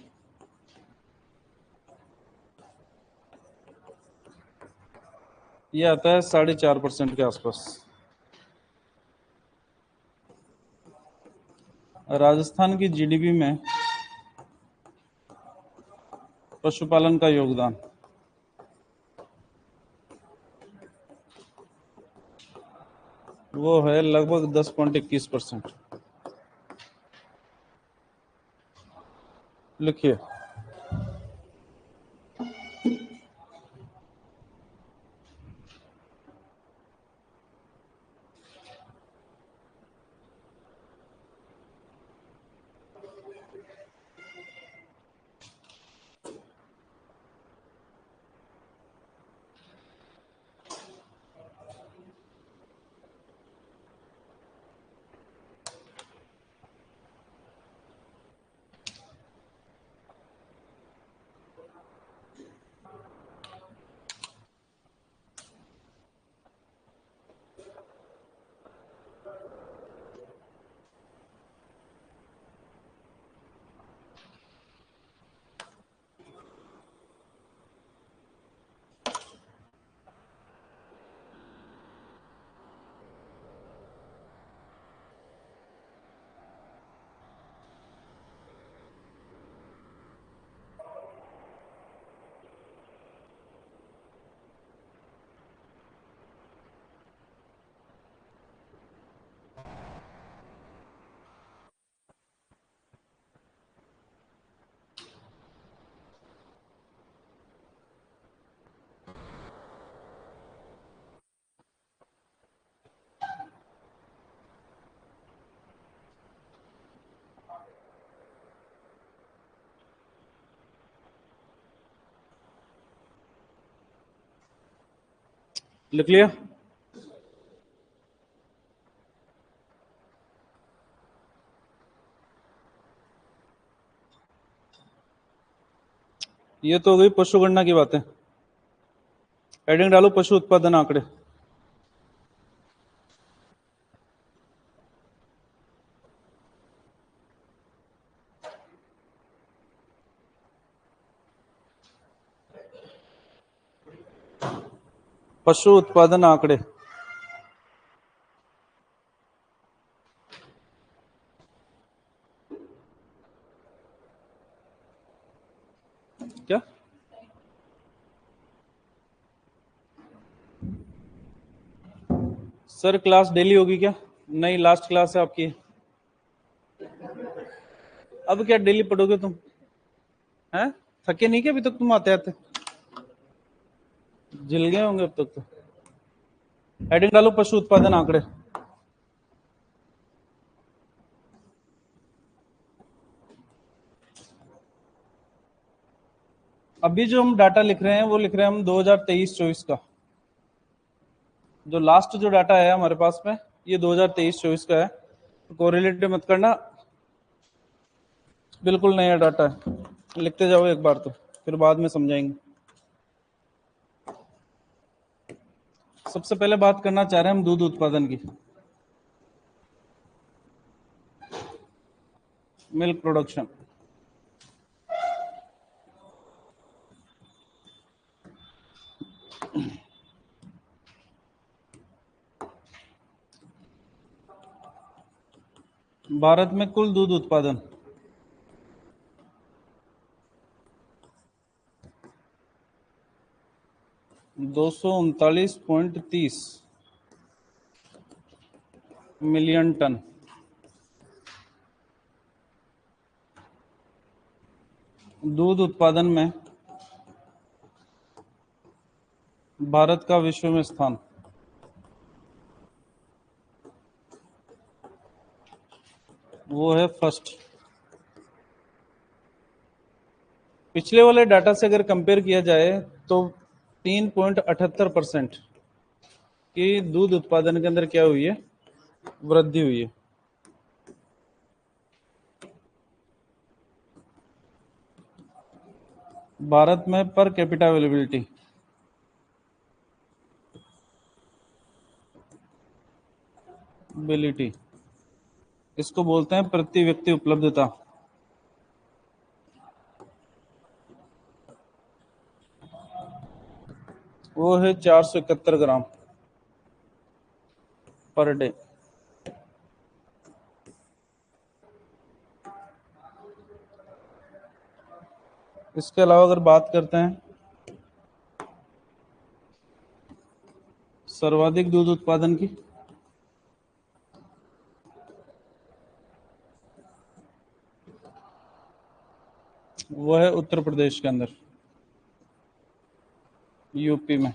ये आता है 4.5% के आसपास। राजस्थान की जीडीपी में पशुपालन का योगदान वो है लगभग 10.21%। लिखिए। लिख लिया? ये तो हो गई पशु गणना की बातें। हेडिंग डालो पशु उत्पादन आंकड़े। पशु उत्पादन आंकड़े। क्या? सर क्लास डेली होगी क्या? नहीं, लास्ट क्लास है आपकी। अब क्या डेली पढ़ोगे तुम? हैं? थके नहीं क्या अभी तक तुम आते आते? जिल गए होंगे अब तक तो। हेडिंग डालो पशु उत्पादन आंकड़े। अभी जो हम डाटा लिख रहे हैं वो लिख रहे हैं हम 2023-24 का। जो लास्ट जो डाटा है हमारे पास में ये 2023-24 का है, तो कोरिलेटिव मत करना, बिल्कुल नया डाटा है। लिखते जाओ एक बार तो फिर बाद में समझाएंगे। सबसे पहले बात करना चाह रहे हैं हम दूध उत्पादन की, मिल्क प्रोडक्शन। भारत में कुल दूध उत्पादन 239.30 मिलियन टन। दूध उत्पादन में भारत का विश्व में स्थान, वो है फर्स्ट। पिछले वाले डाटा से अगर कंपेयर किया जाए तो 3.78% की दूध उत्पादन के अंदर क्या हुई है, वृद्धि हुई है। भारत में पर कैपिटा अवेलेबिलिटी, इसको बोलते हैं प्रति व्यक्ति उपलब्धता। वो है 471 ग्राम पर डे। इसके अलावा अगर बात करते हैं सर्वाधिक दूध उत्पादन की, वो है उत्तर प्रदेश के अंदर, यूपी में।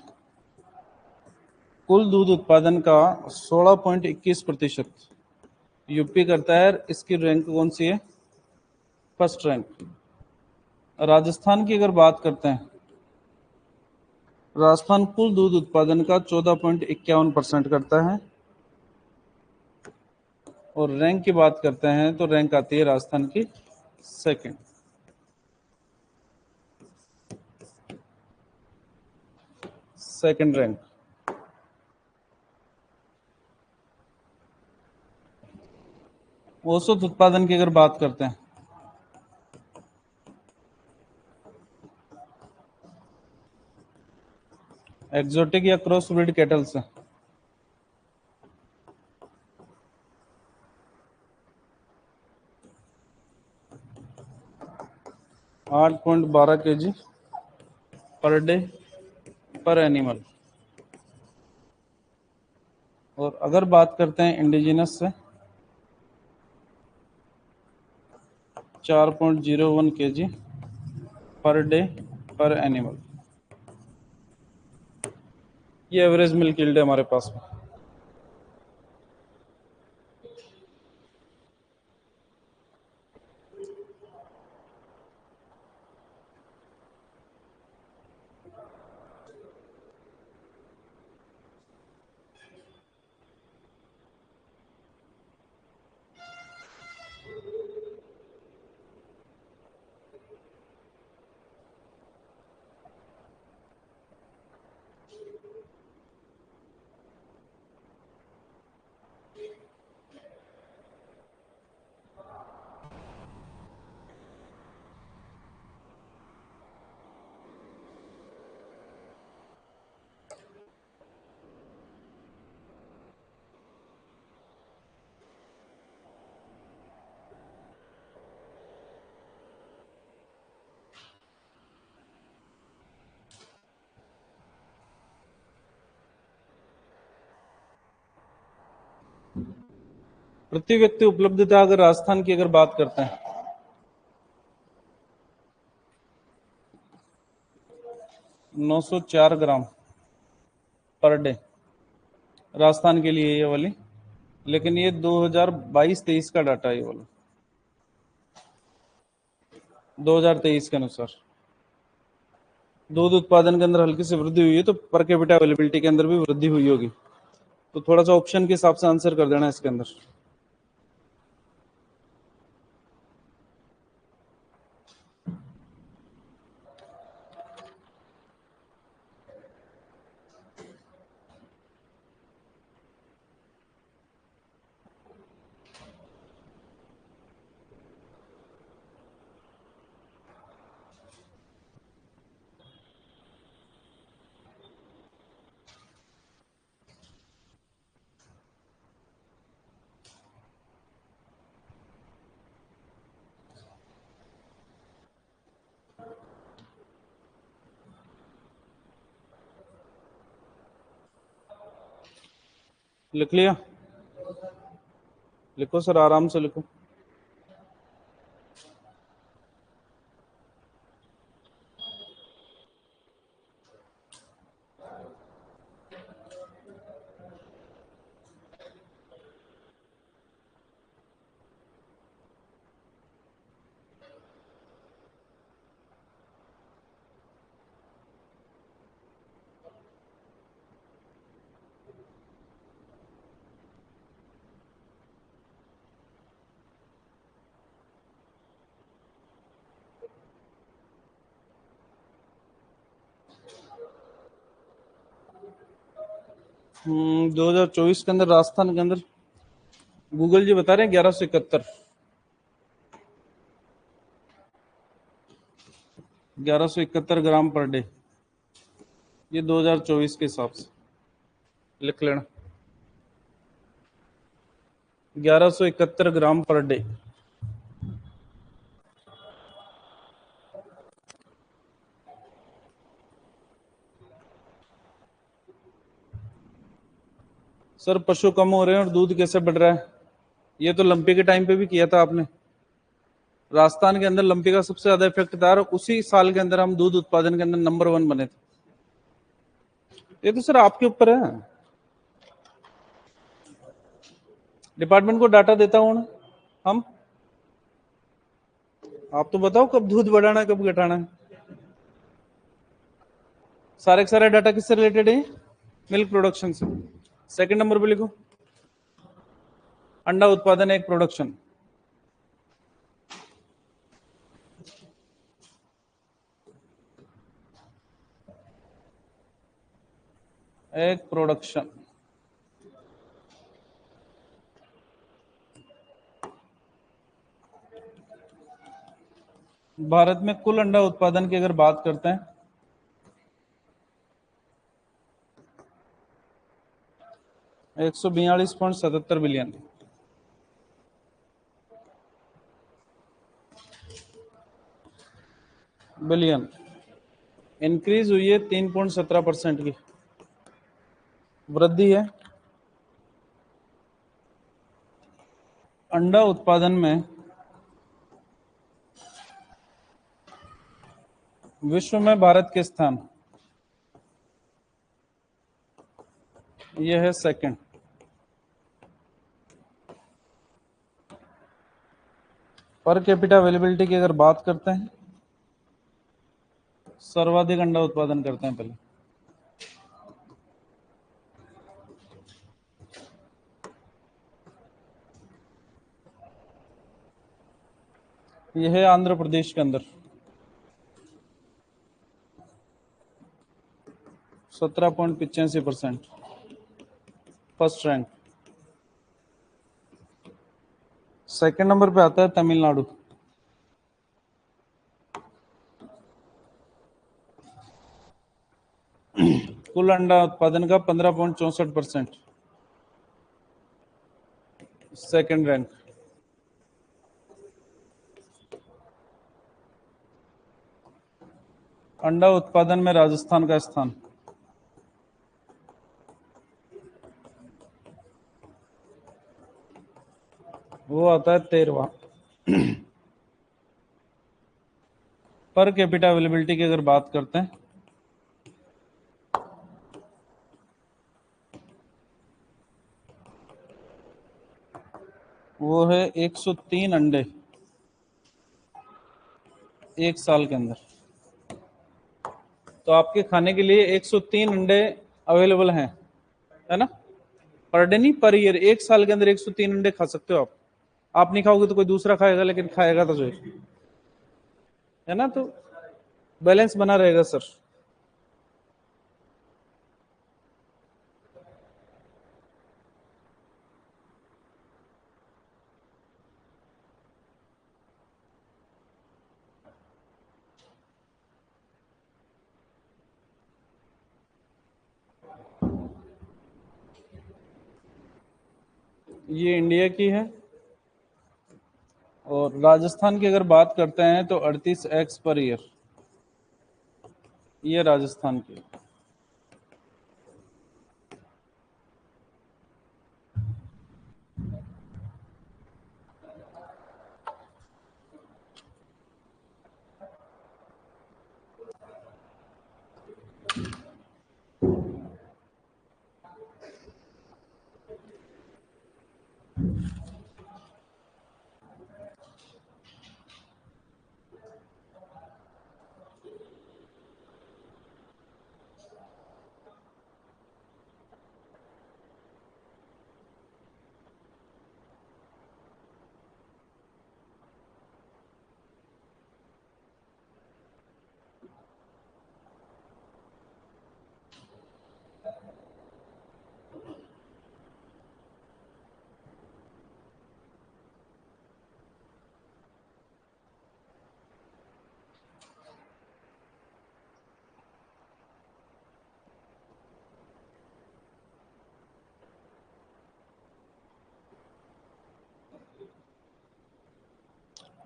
कुल दूध उत्पादन का 16.21% यूपी करता है। इसकी रैंक कौन सी है? First rank. राजस्थान की अगर बात करते हैं, राजस्थान कुल दूध उत्पादन का 14.51% करता है। और रैंक की बात करते हैं तो रैंक आती है राजस्थान की सेकंड। Second rank. औसत उत्पादन की अगर बात करते हैं, एक्सोटिक या क्रॉस ब्रीड कैटल से 8.12 kg पर डे पर एनिमल। और अगर बात करते हैं इंडिजिनस से 4.01 kg पर डे पर एनिमल। ये एवरेज मिल्क यील्ड है हमारे पास में। प्रति व्यक्ति उपलब्धता अगर राजस्थान की अगर बात करते हैं, 904 ग्राम पर डे राजस्थान के लिए ये वाली, लेकिन ये 2022-23 का डाटा है, ये वाला 2023 के अनुसार दूध उत्पादन के अंदर हल्की सी वृद्धि हुई है, तो पर कैपिटा अवेलेबिलिटी के अंदर भी वृद्धि हुई होगी। तो थोड़ा सा ऑप्शन के हिसाब से आंसर कर देना इसके अंदर। लिख लिया? लिखो सर, आराम से लिखो। हम्म, 2024 के अंदर राजस्थान के अंदर गूगल जी बता रहे हैं 1171 ग्राम पर डे, ये 2024 के हिसाब से लिख लेना। 1171 ग्राम पर डे। सर पशु कम हो रहे हैं और दूध कैसे बढ़ रहा है? ये तो लंपी के टाइम पे भी किया था आपने। राजस्थान के अंदर लंपी का सबसे ज्यादा इफेक्ट था और उसी साल के अंदर हम दूध उत्पादन के अंदर नंबर 1 बने थे। ये तो सर आपके ऊपर है, डिपार्टमेंट को डाटा देता हूं ना हम। आप तो बताओ कब दूध बढ़ाना है कब घटाना है। सारे के सारे डाटा किससे रिलेटेड है? मिल्क प्रोडक्शन से। सेकंड नंबर पे लिखो, अंडा उत्पादन एक प्रोडक्शन। एक प्रोडक्शन। भारत में कुल अंडा उत्पादन की अगर बात करते हैं, 142.77 बिलियन। बिलियन इंक्रीज हुई है, 3.17% की वृद्धि है अंडा उत्पादन में। विश्व में भारत के स्थान, यह है सेकंड। पर कैपिटा अवेलेबिलिटी की अगर बात करते हैं, सर्वाधिक अंडा उत्पादन करते हैं पहले। यह है आंध्र प्रदेश के अंदर 17.85%, फर्स्ट रैंक। सेकंड नंबर पे आता है तमिलनाडु, कुल अंडा उत्पादन का 15.64%, सेकंड रैंक। अंडा उत्पादन में राजस्थान का स्थान, वो आता है 13वां। पर कैपिटा अवेलेबिलिटी की अगर बात करते हैं, वो है 103 अंडे एक साल के अंदर। तो आपके खाने के लिए 103 अंडे अवेलेबल हैं, है ना? पर डे नहीं, पर ईयर। एक साल के अंदर 103 अंडे खा सकते हो आप। आप नहीं खाओगे तो कोई दूसरा खाएगा, लेकिन खाएगा तो जो है ना, तो बैलेंस बना रहेगा सर। ये इंडिया की है, और राजस्थान की अगर बात करते हैं तो 38 एग्स पर ईयर, ये राजस्थान की।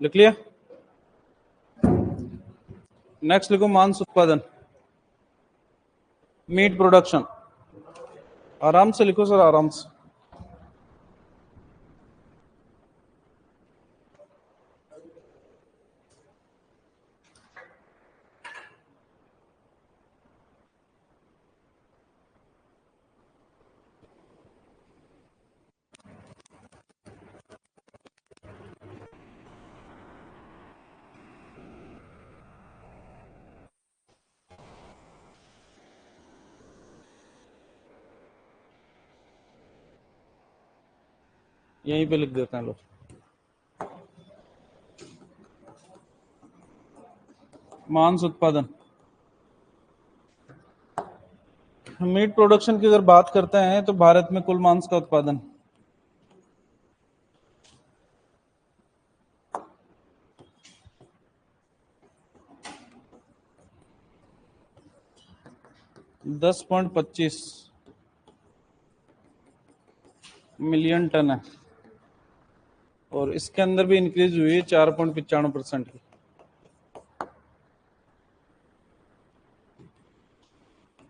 लिख लिया? नेक्स्ट लिखो मांस उत्पादन, मीट प्रोडक्शन। आराम से लिखो सर, आराम से। यहीं पे लिख देते हैं लोग। मांस उत्पादन, मीट प्रोडक्शन की अगर बात करते हैं तो भारत में कुल मांस का उत्पादन 10.25 मिलियन टन है, और इसके अंदर भी इंक्रीज हुई है 4.95% की।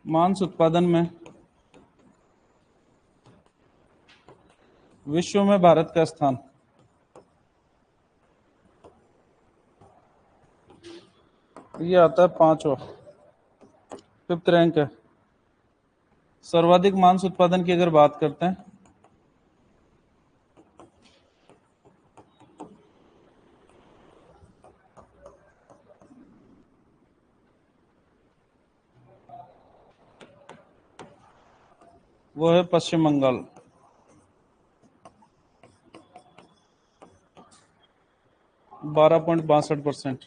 मांस उत्पादन में विश्व में भारत का स्थान ये आता है 5वां, 5th रैंक है। सर्वाधिक मांस उत्पादन की अगर बात करते हैं, वो है पश्चिम बंगाल, 12.62%।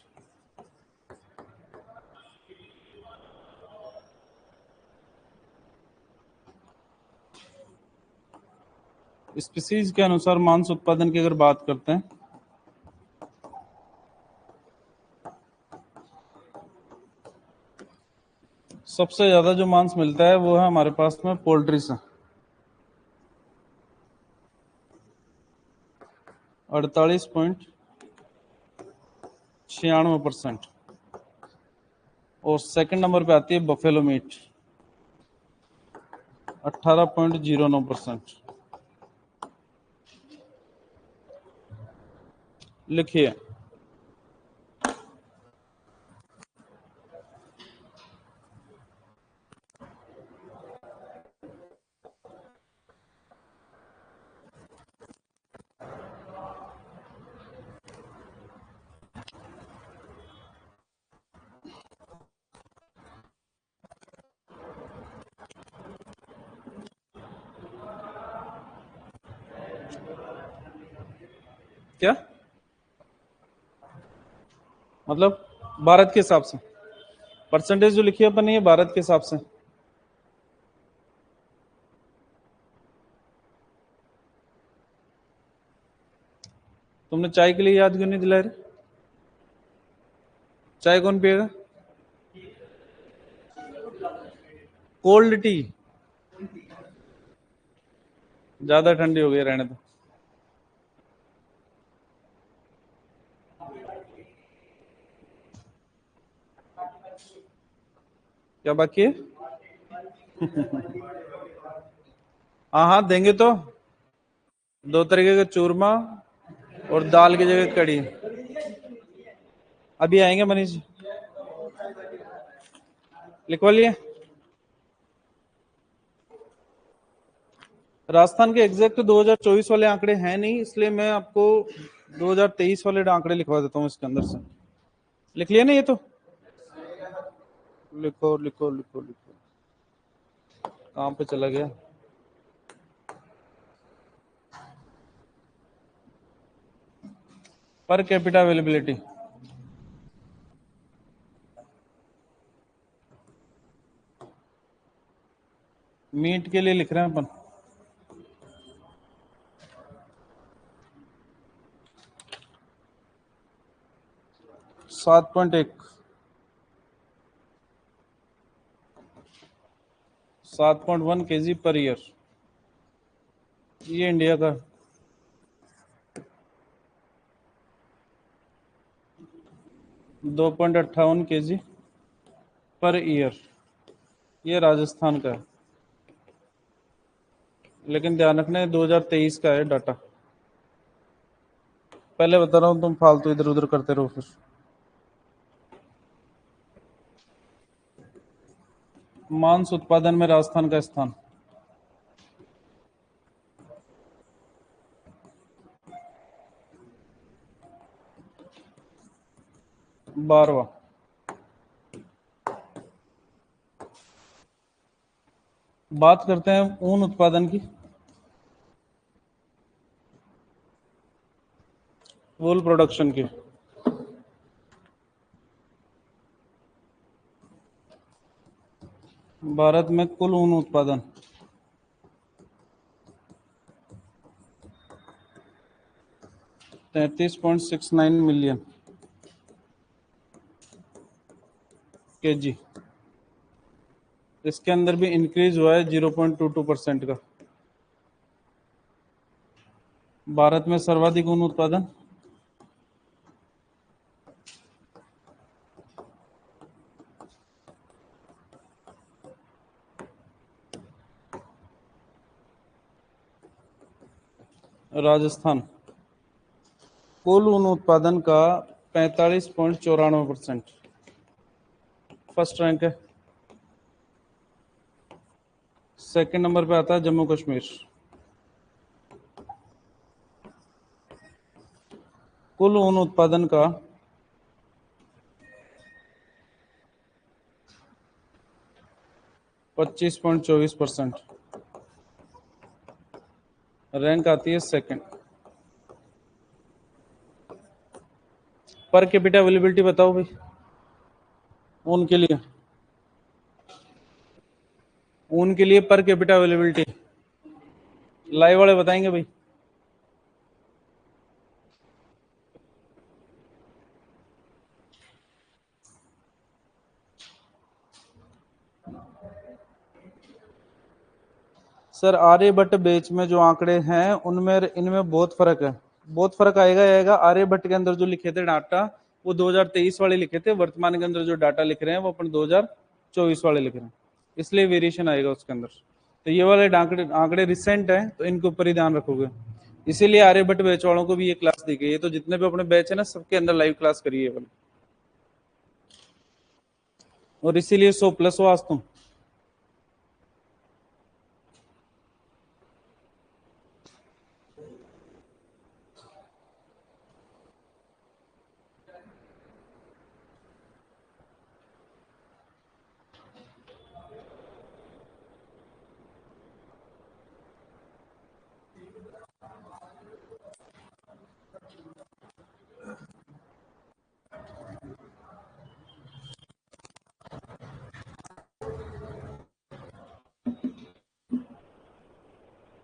स्पीसीज के अनुसार मांस उत्पादन की अगर बात करते हैं, सबसे ज्यादा जो मांस मिलता है वो है हमारे पास में पोल्ट्री से, 48.96%। और सेकंड नंबर पे आती है बफेलो मीट, 18.09%। लिखिए। क्या मतलब? भारत के हिसाब से परसेंटेज जो लिखी है अपन, ये भारत के हिसाब से। तुमने चाय के लिए याद क्यों नहीं दिला रहे? चाय कौन पिएगा? Cold T? ज्यादा ठंडी हो गई, रहने दो। क्या बाकी है? हाँ हाँ देंगे तो। दो तरीके का चूरमा और दाल की जगह कड़ी। अभी आएंगे मनीष जी, लिखवा लिए। राजस्थान के एग्जैक्ट 2024 वाले आंकड़े हैं नहीं, इसलिए मैं आपको 2023 वाले आंकड़े लिखवा देता हूँ इसके अंदर से। लिख लिए ना ये तो? लिखो लिखो लिखो लिखो। कहाँ पे चला गया? Per capita availability. मीट के लिए लिख रहे हैं अपन। 7.1, 7.1 kg पर ईयर। ये इंडिया का। 2.58 kg पर ईयर, ये राजस्थान का है। लेकिन ध्यान रखना है 2023 का है डाटा। पहले बता रहा हूँ, तुम फालतू इधर उधर करते रहो फिर। मांस उत्पादन में राजस्थान का स्थान। बारहवां। बात करते हैं ऊन उत्पादन की। वूल प्रोडक्शन की। भारत में कुल ऊन उत्पादन 33.69 मिलियन केजी। इसके अंदर भी इंक्रीज हुआ है 0.22% का। भारत में सर्वाधिक ऊन उत्पादन राजस्थान। कुल ऊन उत्पादन का 45.94%, फर्स्ट रैंक है। सेकंड नंबर पे आता है जम्मू कश्मीर। कुल ऊन उत्पादन का 25.24%, रैंक आती है सेकंड। पर कैपिटा अवेलेबिलिटी बताओ भाई ऊन के लिए। ऊन के लिए पर कैपिटा अवेलेबिलिटी लाइव वाले बताएंगे भाई। सर आर्यभट्ट बैच में जो आंकड़े हैं उनमें इनमें बहुत फर्क है। बहुत फर्क आएगा। आर्यभट्ट के अंदर जो लिखे थे डाटा वो 2023 वाले लिखे थे, वर्तमान के अंदर जो डाटा लिख रहे हैं वो अपन 2024 वाले लिख रहे हैं, इसलिए वेरिएशन आएगा उसके अंदर। तो ये वाले आंकड़े रिसेंट है, तो इनके ऊपर ही ध्यान रखोगे। इसीलिए आर्यभट्ट बैच वालों को भी ये क्लास दी गई है। तो जितने भी अपने बैच है ना, सबके अंदर लाइव क्लास करिए अपन, और इसीलिए 100+ हो आज तुम।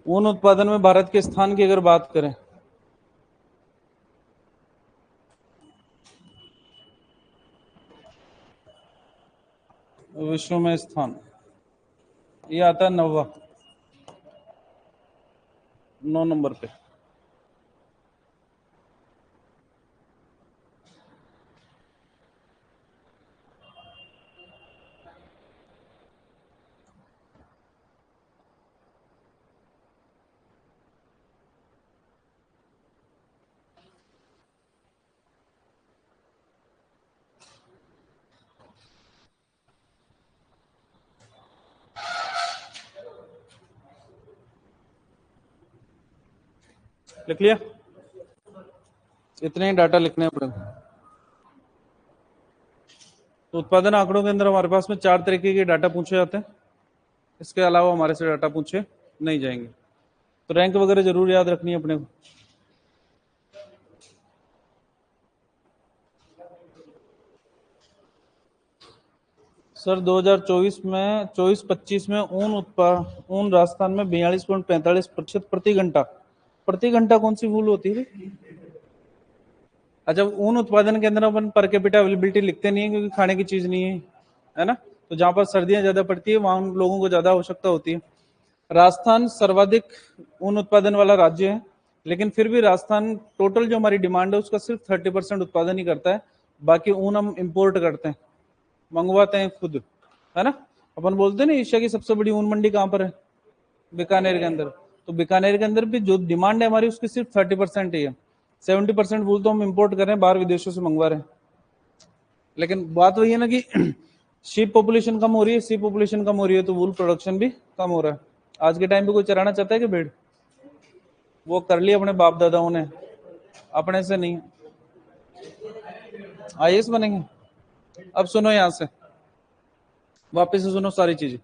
ऊन उत्पादन में भारत के स्थान की अगर बात करें, विश्व में स्थान ये आता है 9 नंबर पे। लिख लिया? इतने ही डाटा लिखने पड़ेंगे। तो उत्पादन आंकड़ों के अंदर हमारे पास में 4 तरीके के डाटा पूछे जाते हैं, इसके अलावा हमारे से डाटा पूछे नहीं जाएंगे। तो रैंक वगैरह जरूर याद रखनी है अपने को। सर 2024 में 24-25 में ऊन राजस्थान में 42.45% प्रति घंटा कौन सी वूल होती है? अच्छा, ऊन उत्पादन के अंदर अपन पर कैपिटा अवेलेबिलिटी लिखते नहीं है, क्योंकि खाने की चीज नहीं है ना। तो जहां पर सर्दियां ज्यादा पड़ती है वहां लोगों को ज्यादा आवश्यकता होती है। राजस्थान सर्वाधिक ऊन उत्पादन वाला राज्य है, लेकिन फिर भी राजस्थान टोटल जो हमारी डिमांड है उसका सिर्फ 30% उत्पादन ही करता है। बाकी ऊन हम इंपोर्ट करते हैं, मंगवाते हैं खुद, है ना। अपन बोलते हैं ना एशिया की सबसे बड़ी ऊन मंडी कहाँ पर है? बीकानेर के अंदर। तो बीकानेर के अंदर भी जो डिमांड है हमारी उसकी सिर्फ 30% ही है। 70% वूल तो हम इंपोर्ट कर रहे हैं, बाहर विदेशों से मंगवा रहे हैं। लेकिन बात वही है ना कि शीप पॉपुलेशन कम हो रही है, शीप पॉपुलेशन कम हो रही है तो वूल प्रोडक्शन भी कम हो रहा है। आज के टाइम पे कोई चराना चाहता है कि भेड़? वो कर लिया अपने बाप दादाओं ने, अपने से नहीं। आईएएस बनेंगे? अब सुनो यहां से, वापस से सुनो सारी चीजें।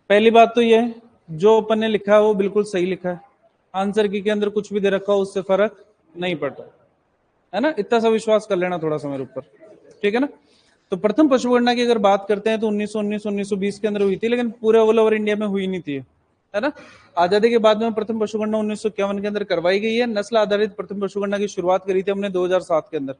पहली बात तो ये है, जो अपन ने लिखा है वो बिल्कुल सही लिखा है। आंसर की के अंदर कुछ भी दे रखा हो उससे फर्क नहीं पड़ता, है ना। इतना सा विश्वास कर लेना थोड़ा सा मेरे ऊपर, ठीक है ना। तो प्रथम पशुगणना की अगर बात करते हैं तो 1919-1920 के अंदर हुई थी, लेकिन पूरे ऑल ओवर इंडिया में हुई नहीं थी, है ना। आजादी के बाद में प्रथम पशुगणना 1951 के अंदर करवाई गई है। नस्ल आधारित प्रथम पशुगणना की शुरुआत करी थी हमने 2007 के अंदर।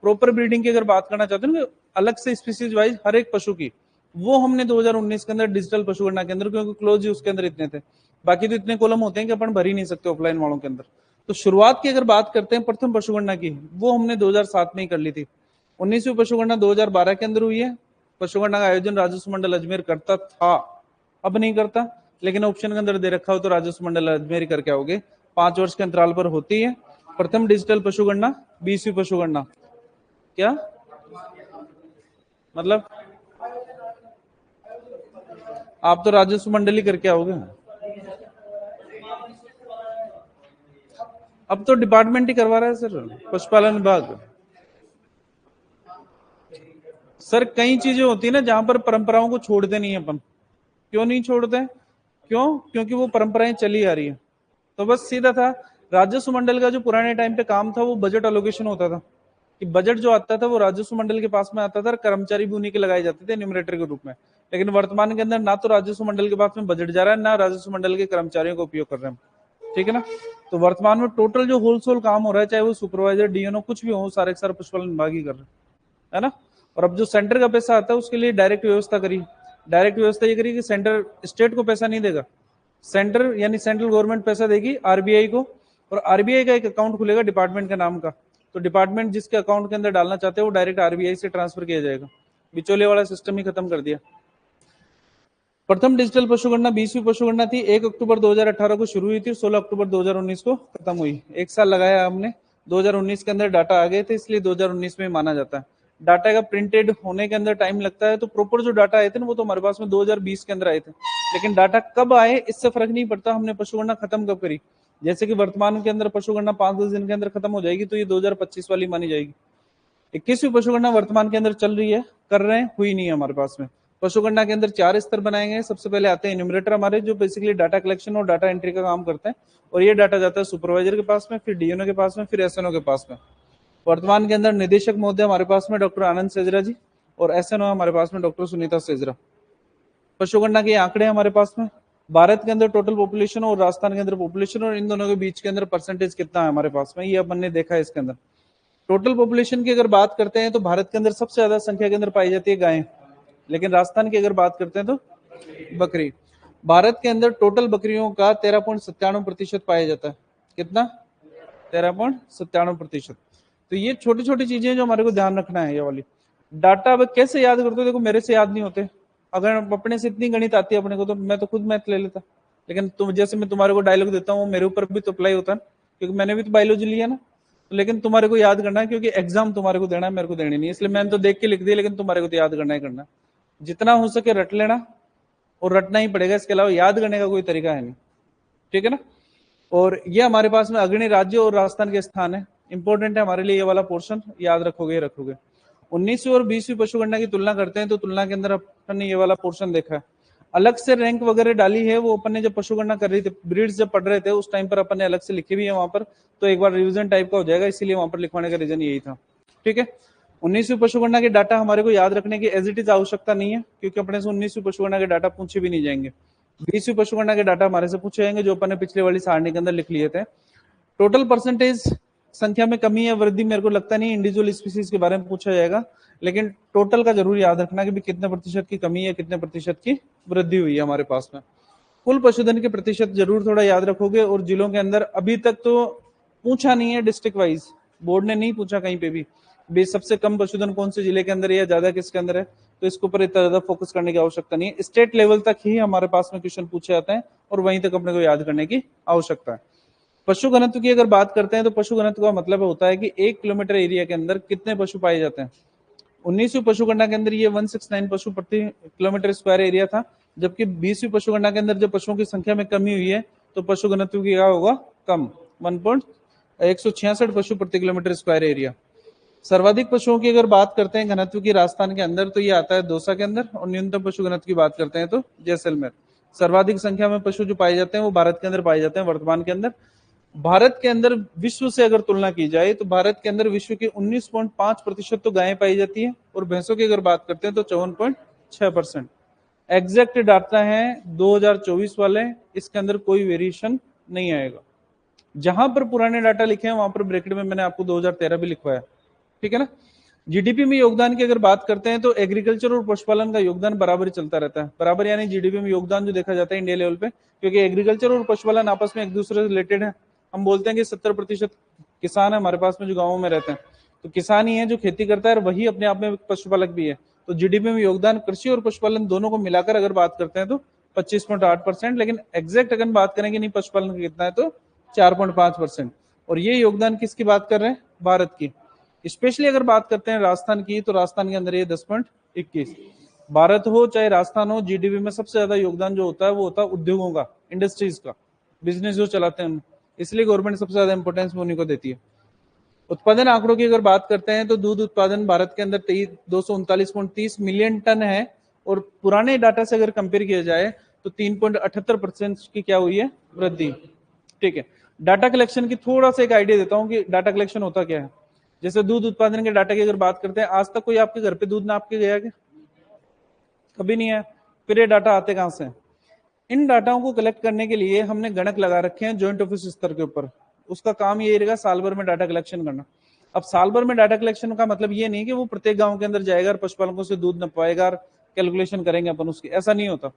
प्रॉपर ब्रीडिंग की अगर बात करना चाहते हैं ना, अलग से स्पीसीज वाइज हर एक पशु की, वो हमने 2019 के अंदर डिजिटल पशुगणना के अंदर, क्योंकि क्लोज ही उसके अंदर इतने थे। बाकी तो इतने कॉलम होते हैं कि अपन भर ही नहीं सकते ऑफलाइन वालों के अंदर। तो शुरुआत की अगर बात करते हैं प्रथम पशुगणना की, वो हमने 2007 में ही कर ली थी। 19वीं पशुगणना 2012 के अंदर हुई है। पशुगणना का आयोजन राजस्व मंडल अजमेर करता था, अब नहीं करता, लेकिन ऑप्शन के अंदर दे रखा हो तो राजस्व मंडल अजमेर करके आओगे। 5 वर्ष के अंतराल पर होती है। प्रथम डिजिटल पशुगणना 20वीं पशुगणना। क्या मतलब? आप तो राजस्व मंडल ही करके आओगे। अब तो डिपार्टमेंट ही करवा रहा है सर, पशुपालन विभाग। सर कई चीजें होती है ना जहां पर परंपराओं को छोड़ते नहीं है अपन। क्यों नहीं छोड़ते? क्यों? क्योंकि वो परंपराएं चली आ रही है। तो बस सीधा था, राजस्व मंडल का जो पुराने टाइम पे काम था वो बजट एलोकेशन होता था, कि बजट जो आता था वो राजस्व मंडल के पास में आता था और कर्मचारी भी उन्हीं के लगाए जाते थे न्यूमरेटर के रूप में। लेकिन वर्तमान के अंदर ना तो राजस्व मंडल के पास में बजट जा रहा है, ना राजस्व मंडल के कर्मचारियों का उपयोग कर रहे हैं, ठीक है ना। तो वर्तमान में टोटल जो होलसेल काम हो रहा है, चाहे वो सुपरवाइजर डीएनओ कुछ भी हो, सारे के सारे पशुपालन विभाग ही कर रहे हैं, है ना। और अब जो सेंटर का पैसा आता है उसके लिए डायरेक्ट व्यवस्था करी। डायरेक्ट व्यवस्था ये करी कि सेंटर स्टेट को पैसा नहीं देगा, सेंटर यानी सेंट्रल गवर्नमेंट पैसा देगी आरबीआई को, और आरबीआई का एक अकाउंट खुलेगा डिपार्टमेंट के नाम का। तो डिपार्टमेंट जिसके अकाउंट के अंदर डालना चाहते हैं वो डायरेक्ट आरबीआई से ट्रांसफर किया जाएगा। बिचौले वाला सिस्टम ही खत्म कर दिया। प्रथम डिजिटल पशु गणना 20वीं पशु गणना थी, 1 अक्टूबर 2018 को शुरू हुई थी, 16 अक्टूबर 2019 को खत्म हुई। एक साल लगाया हमने, 2019 के अंदर डाटा आ गए थे, इसलिए 2019 में माना जाता है। डाटा का प्रिंटेड होने के अंदर टाइम लगता है, तो प्रॉपर जो डाटा आए थे ना वो तो हमारे पास में 2020 के अंदर आए थे, लेकिन डाटा कब आए इससे फर्क नहीं पड़ता, हमने पशु गणना खत्म कब करी। जैसे कि वर्तमान के अंदर पशु गणना 5-10 दिन के अंदर खत्म हो जाएगी, तो ये 2025 वाली मानी जाएगी। 21वीं पशु गणना वर्तमान के अंदर चल रही है, कर रहे हैं, हुई नहीं है हमारे पास में। पशु गणना के अंदर 4 स्तर बनाए गए। सबसे पहले आते हैं इन्यूमरेटर हमारे, जो बेसिकली डाटा कलेक्शन और डाटा एंट्री का काम करते हैं, और ये डाटा जाता है सुपरवाइजर के पास में, फिर डीएनओ के पास में, फिर एसएनओ के पास में। वर्तमान के अंदर निदेशक महोदय हमारे पास में डॉक्टर आनंद सेजरा जी, और एसएनओ हमारे पास में डॉक्टर सुनीता सेजरा। पशु गणना के आंकड़े हमारे पास में, भारत के अंदर टोटल पॉपुलेशन और राजस्थान के अंदर पॉपुलेशन, और इन दोनों के बीच के अंदर परसेंटेज कितना है हमारे पास में, ये अपन ने देखा है इसके अंदर। टोटल पॉपुलेशन की अगर बात करते हैं तो भारत के अंदर सबसे ज्यादा संख्या के अंदर पाई जाती है गायें, लेकिन राजस्थान की अगर बात करते हैं तो बकरी। भारत के अंदर टोटल बकरियों का 13.97% पाया जाता है। कितना? 13.97%। तो ये छोटी छोटी चीजें जो हमारे को ध्यान रखना है। ये वाली डाटा अब कैसे याद करते हो, देखो मेरे से याद नहीं होते। अगर अपने से इतनी गणित आती है अपने को, तो मैं तो खुद मैथ ले लेता, लेकिन तुम जैसे मैं तुम्हारे को डायलॉग देता हूँ, मेरे ऊपर भी तो अप्लाई होता है, क्योंकि मैंने भी तो बायोलॉजी लिया ना। लेकिन तुम्हारे को याद करना है, क्योंकि एग्जाम तुम्हारे को देना है, मेरे को देनी नहीं, इसलिए मैंने तो देख के लिख दिया, लेकिन तुम्हारे को तो याद करना ही करना। जितना हो सके रट लेना, और रटना ही पड़ेगा, इसके अलावा याद करने का कोई तरीका है नहीं, ठीक है ना। और ये हमारे पास में अग्रणी राज्य और राजस्थान के स्थान है, इंपॉर्टेंट है हमारे लिए ये वाला पोर्शन, याद रखोगे रखोगे। 19वीं और 20वीं पशु गणना की तुलना करते हैं, तो तुलना के अंदर अपन ने ये वाला पोर्शन देखा है। अलग से रैंक वगैरह डाली है, वो अपन ने जब पशु गणना कर रही थी, ब्रीड्स जब पढ़ रहे थे उस टाइम पर अपन ने अलग से लिखी भी है वहां पर, तो एक बार रिवीजन टाइप का हो जाएगा, इसीलिए वहां पर लिखवाने का रीजन यही था, ठीक है। 19वीं पशु गणना के डाटा हमारे को याद रखने की एज इट इज आवश्यकता नहीं है, क्योंकि अपने से 19वीं पशु गणना के डाटा पूछे भी नहीं जाएंगे। 20वीं पशु गणना के डाटा हमारे से पूछे जाएंगे, जो अपन ने पिछले वाली सारणी के अंदर लिख लिए थे। टोटल परसेंटेज संख्या में कमी या वृद्धि मेरे को लगता नहीं इंडिविजुअल स्पीसीज के बारे में पूछा जाएगा, लेकिन टोटल का जरूर याद रखना कि कितने प्रतिशत की कमी है, कितने प्रतिशत की वृद्धि हुई है हमारे पास में। कुल पशुधन के प्रतिशत जरूर थोड़ा याद रखोगे। और जिलों के अंदर अभी तक तो पूछा नहीं है, डिस्ट्रिक्ट वाइज बोर्ड ने नहीं पूछा कहीं पे भी सबसे कम पशुधन कौन से जिले के अंदर है या ज्यादा किसके अंदर है, तो इसके ऊपर इतना ज्यादा फोकस करने की आवश्यकता नहीं है। स्टेट लेवल तक ही हमारे पास में क्वेश्चन पूछे जाते हैं, और वहीं तक अपने को याद करने की आवश्यकता है। पशु घनत्व की अगर बात करते हैं, तो पशु घनत्व का मतलब होता है कि 1 किलोमीटर एरिया के अंदर कितने पशु पाए जाते हैं। 19वीं पशु गणना के अंदर ये 169 पशु प्रति किलोमीटर स्क्वायर एरिया था, जबकि 20वीं पशु गणना के अंदर जब पशुओं की संख्या में कमी हुई है, तो पशु घनत्व की क्या होगा? कम, 1.166 पशु प्रति किलोमीटर स्क्वायर एरिया। सर्वाधिक पशुओं की अगर बात करते हैं घनत्व की राजस्थान के अंदर, तो ये आता है दौसा के अंदर, और न्यूनतम पशु घनत्व की बात करते हैं तो जैसलमेर। सर्वाधिक संख्या में पशु जो पाए जाते हैं वो भारत के अंदर पाए जाते हैं वर्तमान के अंदर। भारत के अंदर विश्व से अगर तुलना की जाए, तो भारत के अंदर विश्व की 19.5% तो गायें पाई जाती है, और भैंसों की अगर बात करते हैं तो 54.6%। एग्जैक्ट डाटा है 2024 वाले, इसके अंदर कोई वेरिएशन नहीं आएगा। जहां पर पुराने डाटा लिखे हैं वहां पर ब्रैकेट में मैंने आपको 2013 भी लिखवाया, ठीक है ना। जीडीपी में योगदान की अगर बात करते हैं, तो एग्रीकल्चर और पशुपालन का योगदान बराबर ही चलता रहता है। बराबर यानी जीडीपी में योगदान जो देखा जाता है इंडिया लेवल पे, क्योंकि एग्रीकल्चर और पशुपालन आपस में एक दूसरे से रिलेटेड है। हम बोलते हैं कि 70% किसान है हमारे पास में जो गाँवों में रहते हैं, तो किसान ही है जो खेती करता है, और वही अपने आप में पशुपालक भी है। तो जीडीपी में योगदान कृषि और पशुपालन दोनों को मिलाकर अगर बात करते हैं तो 25.8%, लेकिन एग्जैक्ट अगर बात करें कि नहीं पशुपालन का कितना है, तो 4.5%। और ये योगदान किसकी बात कर रहे हैं? भारत की। स्पेशली अगर बात करते हैं राजस्थान की, तो राजस्थान के अंदर ये 10.21। भारत हो चाहे राजस्थान हो, जीडीपी में सबसे ज्यादा योगदान जो होता है वो होता है उद्योगों का, इंडस्ट्रीज का, बिजनेस जो चलाते हैं, इसलिए गवर्नमेंट सबसे ज्यादा इंपोर्टेंस उन्हीं को देती है। उत्पादन आंकड़ों की अगर बात करते हैं, तो दूध उत्पादन भारत के अंदर 239.30 मिलियन टन है, और पुराने डाटा से अगर कंपेयर किया जाए तो 3.78% की क्या हुई है? वृद्धि, ठीक है। डाटा कलेक्शन की थोड़ा सा एक आइडिया देता हूं कि डाटा कलेक्शन होता क्या है। जैसे दूध उत्पादन के डाटा की अगर बात करते हैं, आज तक कोई आपके घर पे दूध नाप के गया क्या? कभी नहीं है। फिर ये डाटा आते कहां से? इन डाटाओं को कलेक्ट करने के लिए हमने गणक लगा रखे हैं ज्वाइंट ऑफिस स्तर के ऊपर। उसका काम ये रहेगा साल भर में डाटा कलेक्शन करना। अब साल भर में डाटा कलेक्शन का मतलब ये नहीं कि वो प्रत्येक गांव के अंदर जाएगा और पशुपालकों से दूध नपवाएगा, कैलकुलेशन करेंगे अपन उसकी, ऐसा नहीं होता।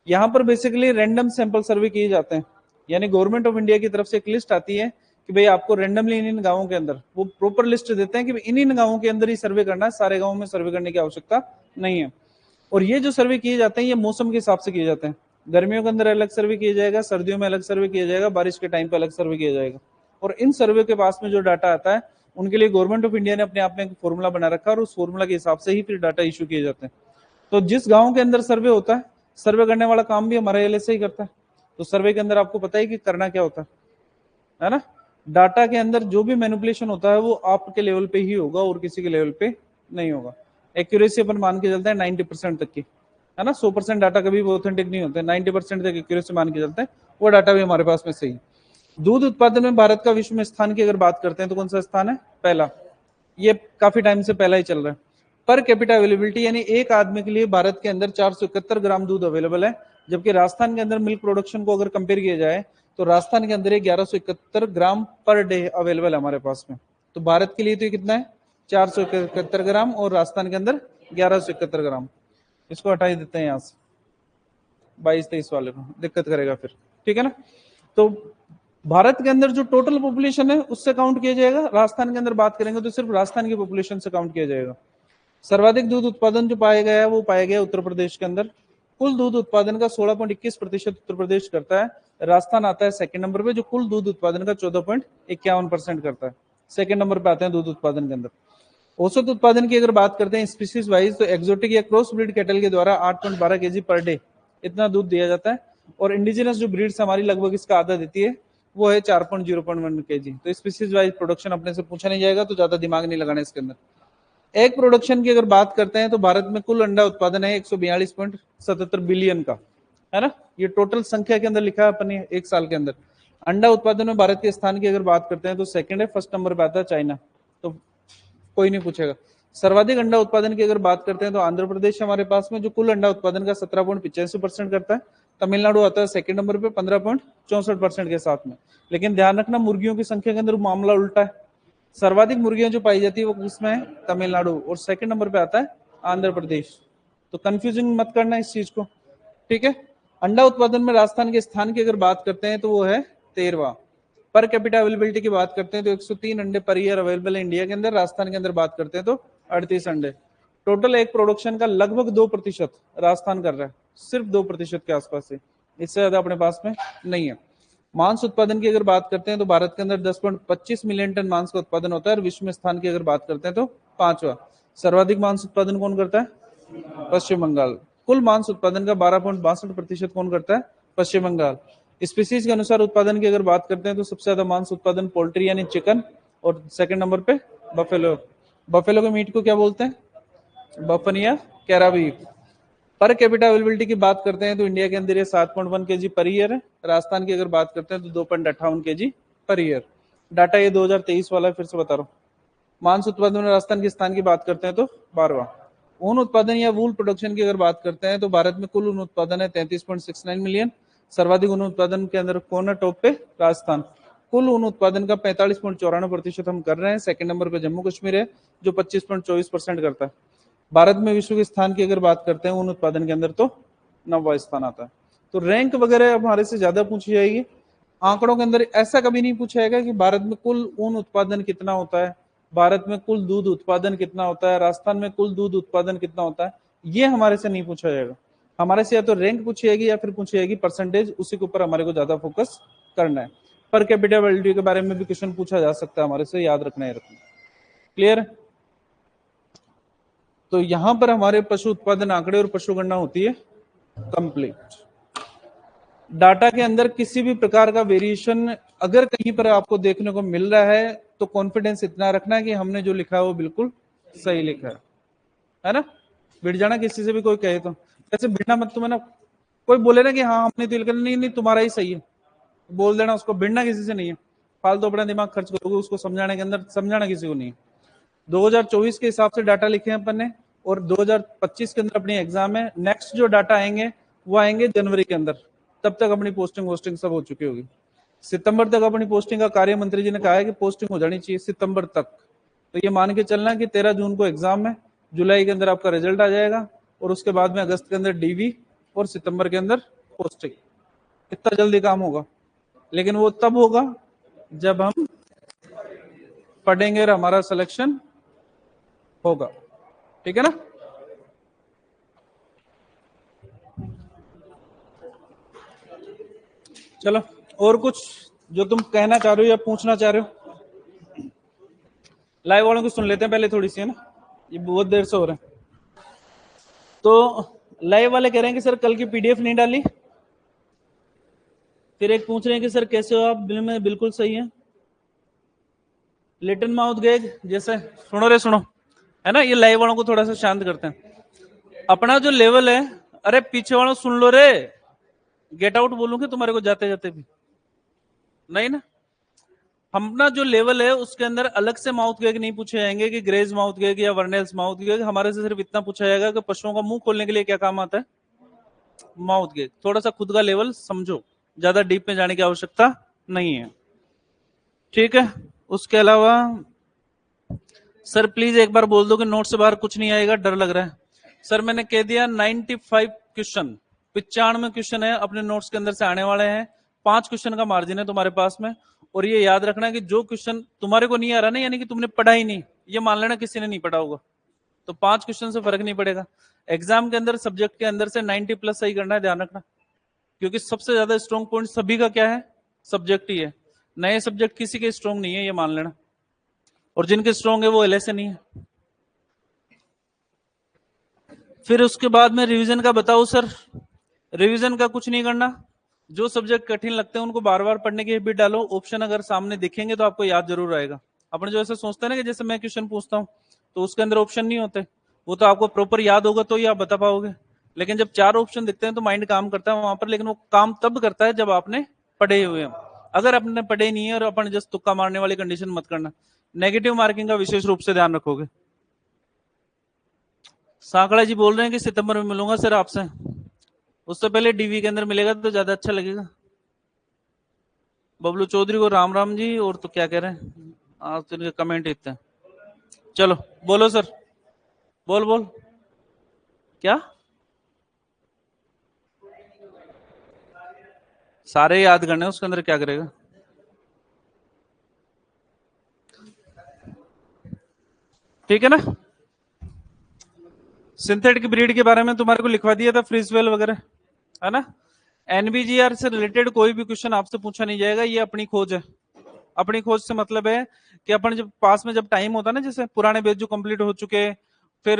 यहाँ पर बेसिकली रैंडम सैंपल सर्वे किए जाते हैं, यानी गवर्नमेंट ऑफ इंडिया की तरफ से एक लिस्ट आती है कि भाई आपको रैंडमली इन गांवों के अंदर, वो प्रॉपर लिस्ट देते हैं कि इन गांवों के अंदर ही सर्वे करना है, सारे गांवों में सर्वे करने की आवश्यकता नहीं है। और ये जो सर्वे किए जाते हैं ये मौसम के हिसाब से किए जाते हैं। गर्मियों के अंदर अलग सर्वे किया जाएगा, सर्दियों में अलग सर्वे किया जाएगा, बारिश के टाइम पे अलग सर्वे किया जाएगा। और इन सर्वे के पास में जो डाटा आता है उनके लिए गवर्नमेंट ऑफ इंडिया ने अपने आप में एक फॉर्मूला बना रखा है और उस फॉर्मूला के हिसाब से ही फिर डाटा इशू किए जाते हैं। तो जिस गांव के अंदर सर्वे होता है, सर्वे करने वाला काम भी हमारा एलएसए ही करता है। तो सर्वे के अंदर आपको पता है कि करना क्या होता है ना। डाटा के अंदर जो भी मैनिपुलेशन होता है वो आपके लेवल पे ही होगा और किसी के लेवल पे नहीं होगा। एक्यूरेसी अपन मान के चलते हैं 90% तक की, है ना। 100% डाटा कभी भी ऑथेंटिक नहीं होते, 90% तक एक्यूरेसी मान के चलते हैं, वो डाटा भी हमारे पास में सही है। दूध उत्पादन में भारत का विश्व में स्थान की अगर बात करते हैं तो कौन सा स्थान है? पहला। ये काफी टाइम से पहला ही चल रहा है। पर कैपिटा अवेलेबिलिटी यानी एक आदमी के लिए भारत के अंदर 471 ग्राम दूध अवेलेबल है, जबकि राजस्थान के अंदर मिल्क प्रोडक्शन को अगर कंपेयर किया जाए तो राजस्थान के अंदर 1171 ग्राम पर डे अवेलेबल है हमारे पास में। तो भारत के लिए तो कितना है? 471 ग्राम, और राजस्थान के अंदर 1171 ग्राम। इसको हटा ही देते हैं यहाँ से, 22-23 वाले को दिक्कत करेगा फिर, ठीक है ना। तो भारत के अंदर जो टोटल पॉपुलेशन है उससे काउंट किया जाएगा, राजस्थान के अंदर बात करेंगे तो सिर्फ राजस्थान की पॉपुलेशन से काउंट किया जाएगा। सर्वाधिक दूध उत्पादन जो पाया गया है वो पाया गया उत्तर प्रदेश के अंदर। कुल दूध उत्पादन का 16.21% उत्तर प्रदेश करता है। राजस्थान आता है सेकंड नंबर पे, जो कुल दूध उत्पादन का 14.51% करता है। सेकंड नंबर पे आते हैं दूध उत्पादन के अंदर। औसत उत्पादन की अगर बात करते हैं स्पीसीज वाइज, तो एक्सोटिक या क्रॉस ब्रीड कैटल के द्वारा 8.12 केजी पर डे इतना दूध दिया जाता है। और इंडिजिनस जो ब्रीड्स हमारी लगभग इसका आधा देती है, वो है 4.0.1 केजी। तो स्पीसीज वाइज प्रोडक्शन अपने से पूछा नहीं जाएगा, तो ज्यादा दिमाग नहीं लगाना इसके अंदर। एग प्रोडक्शन की अगर बात करते हैं तो भारत में कुल अंडा उत्पादन है 142.77 बिलियन का, है ना। ये टोटल संख्या के अंदर लिखा है अपने एक साल के अंदर। अंडा उत्पादन में भारत के स्थान की अगर बात करते हैं तो सेकंड है, फर्स्ट नंबर पे आता है चाइना, तो कोई नहीं पूछेगा। सर्वाधिक अंडा उत्पादन की अगर बात करते हैं तो आंध्र प्रदेश हमारे पास में, जो कुल अंडा उत्पादन का 17.85% करता है। तमिलनाडु आता है सेकंड नंबर पे 15.64% के साथ में। लेकिन ध्यान रखना, मुर्गियों की संख्या के अंदर मामला उल्टा है। सर्वाधिक मुर्गियां जो पाई जाती है वो किसमें है? तमिलनाडु, और सेकंड नंबर पे आता है आंध्र प्रदेश। तो कंफ्यूजिंग मत करना इस चीज को, ठीक है। अंडा उत्पादन में राजस्थान के स्थान की अगर बात करते हैं तो वो है 13वां। पर कैपिटा अवेलेबिलिटी की बात करते हैं तो 103 अंडे पर ईयर अवेलेबल है इंडिया के अंदर। राजस्थान के अंदर बात करते हैं तो 38 अंडे। टोटल एक प्रोडक्शन का लगभग 2% राजस्थान कर रहा है, सिर्फ 2% के आसपास है, इससे ज्यादा अपने पास में नहीं है। मांस उत्पादन की अगर बात करते हैं तो भारत के अंदर 10.25 मिलियन टन मांस का उत्पादन होता है, और विश्व में स्थान की अगर बात करते हैं तो 5वां। सर्वाधिक मांस उत्पादन कौन करता है? पश्चिम बंगाल। कुल मांस उत्पादन का 12.62% कौन करता है? पश्चिम बंगाल। स्पीसीज के अनुसार उत्पादन की अगर बात करते हैं तो सबसे ज्यादा मांस उत्पादन पोल्ट्री यानी चिकन, और सेकंड नंबर पे बफेलो। बफेलो के मीट को क्या बोलते हैं? बफन या कैराबी। पर कैपिटा अवेलेबिलिटी की बात करते हैं तो इंडिया के अंदर ये 7.1 केजी पर ईयर है। राजस्थान की अगर बात करते हैं तो 2.58 केजी पर ईयर। डाटा ये 2023 वाला है, फिर से बता रहा हूँ। मांस उत्पादन में राजस्थान के स्थान की बात करते हैं तो 12वां। ऊन उत्पादन या वूल प्रोडक्शन की अगर बात करते हैं तो भारत में कुल ऊन उत्पादन है 33.69 मिलियन। सर्वाधिक ऊन उत्पादन के अंदर कौन है टॉप पे? राजस्थान। कुल ऊन उत्पादन का 45.94% हम कर रहे हैं। सेकंड नंबर पे जम्मू कश्मीर है जो 25.24% करता है। भारत में विश्व के स्थान की अगर बात करते हैं ऊन उत्पादन के अंदर तो 9वां स्थान आता है। तो रैंक वगैरह हमारे से ज्यादा पूछी जाएगी। आंकड़ों के अंदर ऐसा कभी नहीं पूछा जाएगा कि भारत में कुल ऊन उत्पादन कितना होता है, भारत में कुल दूध उत्पादन कितना होता है, राजस्थान में कुल दूध उत्पादन कितना होता है, ये हमारे से नहीं पूछा जाएगा। हमारे से या तो रैंक पूछी जाएगी या फिर पूछी जाएगी परसेंटेज, उसी के ऊपर हमारे को ज्यादा फोकस करना है। पर कैपिटा वैल्यू के बारे में भी क्वेश्चन पूछा जा सकता है हमारे से, याद रखना है रखना। क्लियर? तो यहां पर हमारे पशु उत्पादन आंकड़े और पशु गणना होती है कंप्लीट। डाटा के अंदर किसी भी प्रकार का वेरिएशन अगर कहीं पर आपको देखने को मिल रहा है तो कॉन्फिडेंस इतना रखना है कि हमने जो लिखा है वो बिल्कुल सही लिखा है ना। भिड़ जाना किसी से भी कोई कहे तो, वैसे भिड़ना मत तुम्हें ना, कोई बोले ना कि हाँ हमने तो लिखा, नहीं नहीं तुम्हारा ही सही है, बोल देना उसको। भिड़ना किसी से नहीं है, फालतू अपना दिमाग खर्च करोगे उसको समझाने के अंदर, समझाना किसी को नहीं है। 2024 के हिसाब से डाटा लिखे हैं अपन ने, और 2025 के अंदर अपनी एग्जाम है। नेक्स्ट जो डाटा आएंगे वो आएंगे जनवरी के अंदर, तब तक अपनी पोस्टिंग वोस्टिंग सब हो चुकी होगी। सितंबर तक अपनी पोस्टिंग का कार्य मंत्री जी ने कहा है कि पोस्टिंग हो जानी चाहिए सितंबर तक। तो ये मान के चलना कि 13 जून को एग्जाम है, जुलाई के अंदर आपका रिजल्ट आ जाएगा, और उसके बाद में अगस्त के अंदर डीवी, और सितंबर के अंदर पोस्टिंग। इतना जल्दी काम होगा, लेकिन वो तब होगा जब हम पढ़ेंगे और हमारा सिलेक्शन होगा, ठीक है ना। चलो और कुछ जो तुम कहना चाह रहे हो या पूछना चाह रहे हो? लाइव वालों को सुन लेते हैं पहले थोड़ी सी, है ना, ये बहुत देर से हो रहा है। तो लाइव वाले कह रहे हैं कि सर कल की पीडीएफ नहीं डाली। फिर एक पूछ रहे हैं कि सर कैसे हो आप? में बिल्कुल सही है। लिटिल माउथ गैग जैसे, सुनो रे सुनो, है ना, ये लाइव वालों को थोड़ा सा शांत करते हैं। अपना जो लेवल है, अरे पीछे वालों सुन लो रे, गेट आउट बोलूंगे तुम्हारे को जाते जाते भी नहीं ना। अपना जो लेवल है उसके अंदर अलग से माउथ गैग नहीं पूछे जाएंगे कि ग्रेज माउथ गैग या वर्नेल्स माउथ गैग। हमारे से सिर्फ इतना पूछा जाएगा कि पशुओं का मुंह खोलने के लिए क्या काम आता है? Mouth gag. थोड़ा सा खुद का लेवल समझो, ज्यादा डीप में जाने की आवश्यकता नहीं है, ठीक है। उसके अलावा सर प्लीज एक बार बोल दो कि नोट से बाहर कुछ नहीं आएगा, डर लग रहा है। सर मैंने कह दिया 95 क्वेश्चन, 95 क्वेश्चन है अपने नोट्स के अंदर से आने वाले हैं। 5 क्वेश्चन का मार्जिन है तुम्हारे पास में। और ये याद रखना कि जो क्वेश्चन तुम्हारे को नहीं आ रहा ना, यानी कि तुमने पढ़ा ही नहीं, ये मान लेना किसी ने नहीं पढ़ा होगा, तो 5 क्वेश्चन से फर्क नहीं पड़ेगा। एग्जाम के अंदर सब्जेक्ट के अंदर से 90 प्लस सही करना है, ध्यान रखना, क्योंकि सबसे ज्यादा स्ट्रॉन्ग पॉइंट सभी का क्या है? सब्जेक्ट ही है। नए सब्जेक्ट किसी के स्ट्रॉन्ग नहीं है, ये मान लेना। और जिनके स्ट्रॉन्ग है वो एलएसए नहीं है। फिर उसके बाद में रिवीजन का बताओ सर। रिवीजन का कुछ नहीं करना, जो सब्जेक्ट कठिन लगते हैं उनको बार बार पढ़ने की हैबिट डालो। ऑप्शन अगर सामने दिखेंगे तो आपको याद जरूर आएगा। अपन जो ऐसे सोचते हैं ना कि जैसे मैं क्वेश्चन पूछता हूँ तो उसके अंदर ऑप्शन नहीं होते, वो तो आपको प्रॉपर याद होगा तो ही आप बता पाओगे। लेकिन जब 4 ऑप्शन दिखते हैं तो माइंड काम करता है वहां पर, लेकिन वो काम तब करता है जब आपने पढ़े हुए हैं। अगर आपने पढ़े नहीं है और अपन जस्ट तुक्का मारने वाली कंडीशन मत करना। नेगेटिव मार्किंग का विशेष रूप से ध्यान रखोगे। सांकड़ा जी बोल रहे हैं कि सितंबर में मिलूंगा सर आपसे, उससे पहले डीवी के अंदर मिलेगा तो ज्यादा अच्छा लगेगा। बबलू चौधरी को राम राम जी। और तो क्या कह रहे हैं, आज तो इनके कमेंट इतने हैं। चलो बोलो सर, बोल बोल क्या? सारे याद करने उसके अंदर क्या करेगा? ठीक है ना। सिंथेटिक ब्रीड के बारे में तुम्हारे को लिखवा दिया था, फ्रीजवेल वगैरह, है ना। एनबीजीआर से रिलेटेड कोई भी क्वेश्चन आपसे पूछा नहीं जाएगा, ये अपनी खोज है। अपनी खोज से मतलब है कि अपन जब पास में जब टाइम होता है ना, जैसे पुराने बेच जो कंप्लीट हो चुके, फिर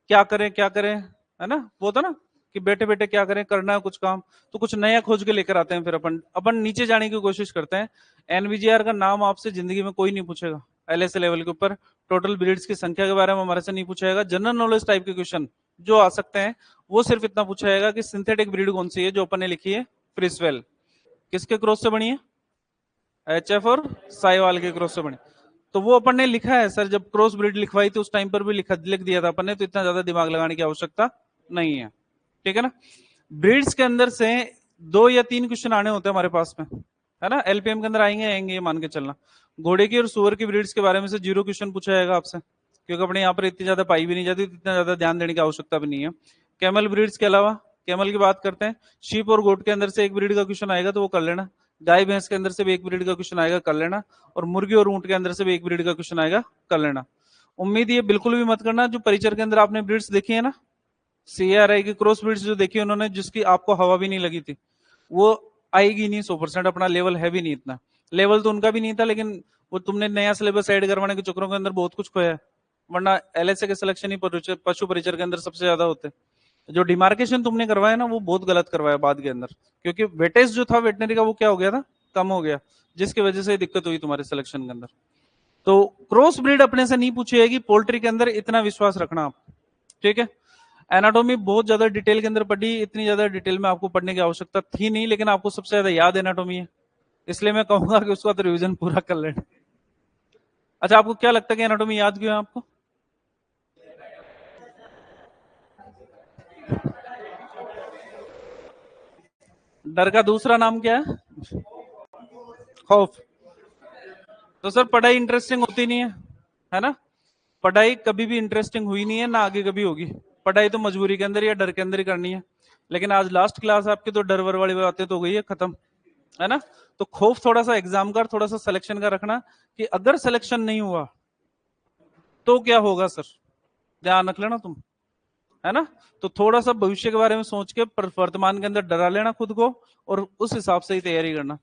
क्या करें, है ना, वो था ना कि बेटे बेटे क्या करें, करना है कुछ काम, तो कुछ नया खोज के लेकर आते हैं। फिर अपन अपन नीचे जाने की कोशिश करते हैं। एनवीजीआर का नाम आपसे जिंदगी में कोई नहीं पूछेगा एलएसए लेवल के ऊपर। टोटल ब्रीड्स की संख्या के बारे में हमारे से नहीं पूछा जाएगा। जनरल नॉलेज टाइप के क्वेश्चन जो आ सकते हैं वो सिर्फ इतना पूछा जाएगा कि सिंथेटिक ब्रीड कौन सी है जो अपन ने लिखी है, फ्रिसवेल, किसके क्रॉस से बनी है? एचएफ और साइवाल के क्रॉस से बनी। तो वो अपन ने लिखा है सर, जब क्रॉस ब्रीड लिखवाई थी उस टाइम पर भी लिख दिया था अपन ने, तो इतना ज्यादा दिमाग लगाने की आवश्यकता नहीं है, ठीक है ना। ब्रीड्स के अंदर से 2 या 3 क्वेश्चन आने होते हैं हमारे पास में, है ना। एलपीएम के अंदर आएंगे आएंगे, ये मान के चलना। घोड़े की और सुअर की ब्रीड्स के बारे में से 0 क्वेश्चन पूछा जाएगा आपसे, क्योंकि अपने यहाँ पर इतनी ज्यादा पाई भी नहीं जाती, इतना ज्यादा ध्यान देने की आवश्यकता भी नहीं है। कैमल ब्रीड्स के अलावा, कैमल की बात करते हैं, शीप और गोट के अंदर से एक ब्रीड का क्वेश्चन आएगा तो वो कर लेना। गाय भैंस के अंदर से भी एक ब्रीड का क्वेश्चन आएगा, कर लेना। और मुर्गी और ऊंट के अंदर से भी एक ब्रीड का क्वेश्चन आएगा, कर लेना। उम्मीद ये बिल्कुल भी मत करना जो परिचर के अंदर आपने ब्रीड्स देखी है ना, सीआरआई की क्रॉस ब्रीड्स जो देखी उन्होंने, जिसकी आपको हवा भी नहीं लगी थी, वो आएगी नहीं 100%। अपना लेवल है भी नहीं इतना, लेवल तो उनका भी नहीं था, लेकिन वो तुमने नया सिलेबस ऐड करवाने के चक्करों के अंदर बहुत कुछ खोया है। वरना एलएसए के सिलेक्शन ही पशु परिचर के अंदर सबसे ज्यादा होते। जो डिमार्केशन तुमने करवाया ना वो बहुत गलत करवाया बाद के अंदर, क्योंकि वेटेज जो था वेटनरी का वो क्या हो गया था, कम हो गया, जिसकी वजह से दिक्कत हुई तुम्हारे सिलेक्शन के अंदर। तो क्रॉस ब्रीड अपने से नहीं पूछी जाएगी पोल्ट्री के अंदर, इतना विश्वास रखना आप, ठीक है। एनाटॉमी बहुत ज्यादा डिटेल के अंदर पढ़ी, इतनी ज्यादा डिटेल में आपको पढ़ने की आवश्यकता थी नहीं, लेकिन आपको सबसे ज्यादा याद एनाटॉमी है, इसलिए मैं कहूंगा कि उसका तो रिविजन पूरा कर लेना। अच्छा आपको क्या लगता है कि एनाटॉमी याद क्यों है आपको? डर का दूसरा नाम क्या है? खौफ। तो सर पढ़ाई इंटरेस्टिंग होती नहीं है ना। पढ़ाई कभी भी इंटरेस्टिंग हुई नहीं है, ना आगे कभी होगी। पढ़ाई तो मजबूरी के अंदर या डर के अंदर ही करनी है। लेकिन आज लास्ट क्लास आपकी तो डर वर वाली बातें तो हो गई है खत्म, है ना। तो खौफ थोड़ा सा एग्जाम का, थोड़ा सा सिलेक्शन का रखना, कि अगर सिलेक्शन नहीं हुआ तो क्या होगा सर, ध्यान रख लेना तुम, है ना। तो थोड़ा सा भविष्य के बारे में सोच के वर्तमान के अंदर डरा लेना खुद को, और उस हिसाब से ही तैयारी करना।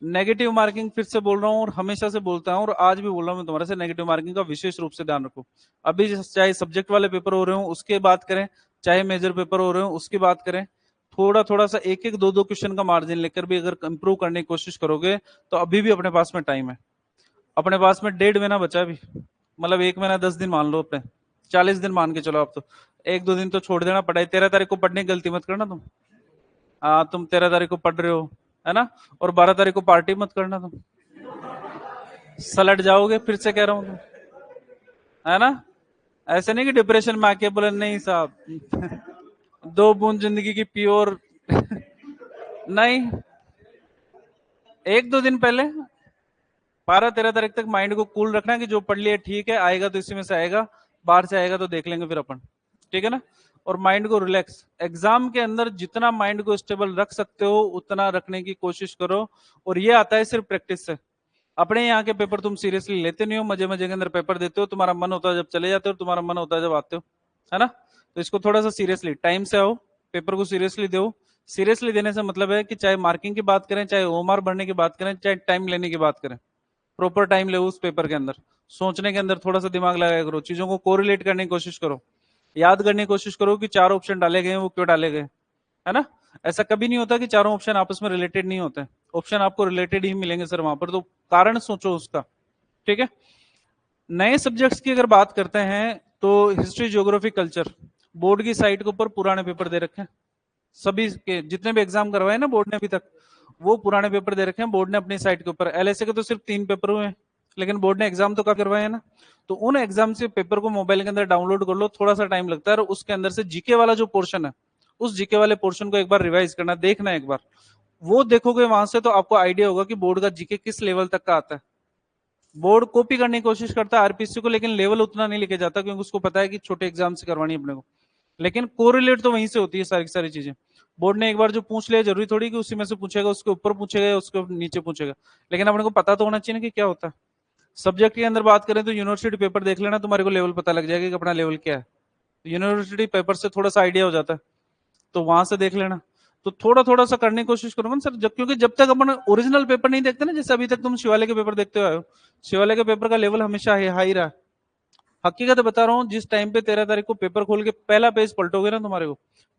नेगेटिव मार्किंग फिर से बोल रहा हूँ और हमेशा से बोलता हूँ और आज भी बोल रहा हूँ मैं तुम्हारे से, नेगेटिव मार्किंग का विशेष रूप से ध्यान रखो। अभी चाहे सब्जेक्ट वाले पेपर हो रहे हो उसके बात करें, चाहे मेजर पेपर हो रहे हो उसकी बात करें, थोड़ा थोड़ा सा एक एक दो दो क्वेश्चन का मार्जिन लेकर भी अगर इंप्रूव करने की कोशिश करोगे तो अभी भी अपने पास में टाइम है। अपने पास में 1.5 महीना बचा भी, मतलब 1 महीना 10 दिन मान लो, अपने 40 दिन मान के चलो आप। तो 1-2 दिन तो छोड़ देना पढ़ाई। 13 तारीख को पढ़ने की गलती मत करना तुम। हाँ, तुम 13 तारीख को पढ़ रहे हो, है ना, और 12 तारीख को पार्टी मत करना तुम, सलट जाओगे फिर से कह रहा हूँ तुम, है ना। ऐसे नहीं कि डिप्रेशन में आके बोले नहीं साहब 2 बूंद जिंदगी की प्योर नहीं, 1-2 दिन पहले 12-13 तारीख तक माइंड को कूल रखना कि जो पढ़ लिया ठीक है, आएगा तो इसी में से आएगा, बाहर से आएगा तो देख लेंगे फिर अपन, ठीक है ना। और माइंड को रिलैक्स, एग्जाम के अंदर जितना माइंड को स्टेबल रख सकते हो उतना रखने की कोशिश करो। और ये आता है सिर्फ प्रैक्टिस से। अपने यहाँ के पेपर तुम सीरियसली लेते नहीं हो, मजे मजे के अंदर पेपर देते हो, तुम्हारा मन होता है जब चले जाते हो, तुम्हारा मन होता है जब आते हो, है ना। तो इसको थोड़ा सा सीरियसली टाइम से आओ, पेपर को सीरियसली दो। सीरियसली देने से मतलब है कि चाहे मार्किंग की बात करें, चाहे ओमार भरने की बात करें, चाहे टाइम लेने की बात करें, प्रॉपर टाइम ले उस पेपर के अंदर। सोचने के अंदर थोड़ा सा दिमाग लगाया करो, चीजों को कोरिलेट करने की कोशिश करो, याद करने की कोशिश करो कि 4 ऑप्शन डाले गए वो क्यों डाले गए, है ना। ऐसा कभी नहीं होता कि चारों ऑप्शन आपस में रिलेटेड नहीं होते, ऑप्शन आपको रिलेटेड ही मिलेंगे सर वहां पर, तो कारण सोचो उसका, ठीक है। नए सब्जेक्ट्स की अगर बात करते हैं तो हिस्ट्री, ज्योग्राफी, कल्चर, बोर्ड की साइट के ऊपर पुराने पेपर दे रखे हैं सभी के, जितने भी एग्जाम करवाए ना बोर्ड ने अभी तक, वो पुराने पेपर दे रखे हैं बोर्ड ने अपनी साइट के ऊपर। एलएसए के तो सिर्फ 3 पेपर हुए हैं, लेकिन बोर्ड ने एग्जाम तो क्या करवाए हैं ना। तो उन एग्जाम से पेपर को मोबाइल के अंदर डाउनलोड कर लो, थोड़ा सा टाइम लगता है, और उसके अंदर से जीके वाला जो पोर्शन है, उस जीके वाले पोर्शन को एक बार रिवाइज करना, देखना एक बार, वो देखोगे वहां से तो आपको आइडिया होगा कि बोर्ड का जीके किस लेवल तक का आता है। बोर्ड कॉपी करने की कोशिश करता है आरपीसी को, लेकिन लेवल उतना नहीं लेके जाता, क्योंकि उसको पता है कि छोटे एग्जाम से करवानी है अपने को। लेकिन कोरिलेट तो वहीं से होती है सारी की सारी चीजें। बोर्ड ने एक बार जो पूछ लिया जरूरी थोड़ी कि उसी में से पूछेगा, उसके ऊपर पूछेगा, उसके नीचे पूछेगा, लेकिन अपने को पता तो होना चाहिए ना कि क्या होता है। सब्जेक्ट के अंदर बात करें तो यूनिवर्सिटी पेपर देख लेना, तुम्हारे को लेवल पता लग जाएगा कि अपना लेवल क्या है। यूनिवर्सिटी पेपर से थोड़ा सा आइडिया हो जाता है, तो वहां से देख लेना। तो थोड़ा थोड़ा सा करने की कोशिश करूंगा सर, क्योंकि जब तक अपन ओरिजिनल पेपर नहीं देखते ना, जैसे अभी तक तुम शिवालय के पेपर देखते हो, शिवालय के पेपर का लेवल हमेशा हाई रहा। हकीकत बता रहा हूँ, जिस टाइम पे 13 तारीख को पेपर खोल के पहला पेज पलटोगे ना तुम्हारे को,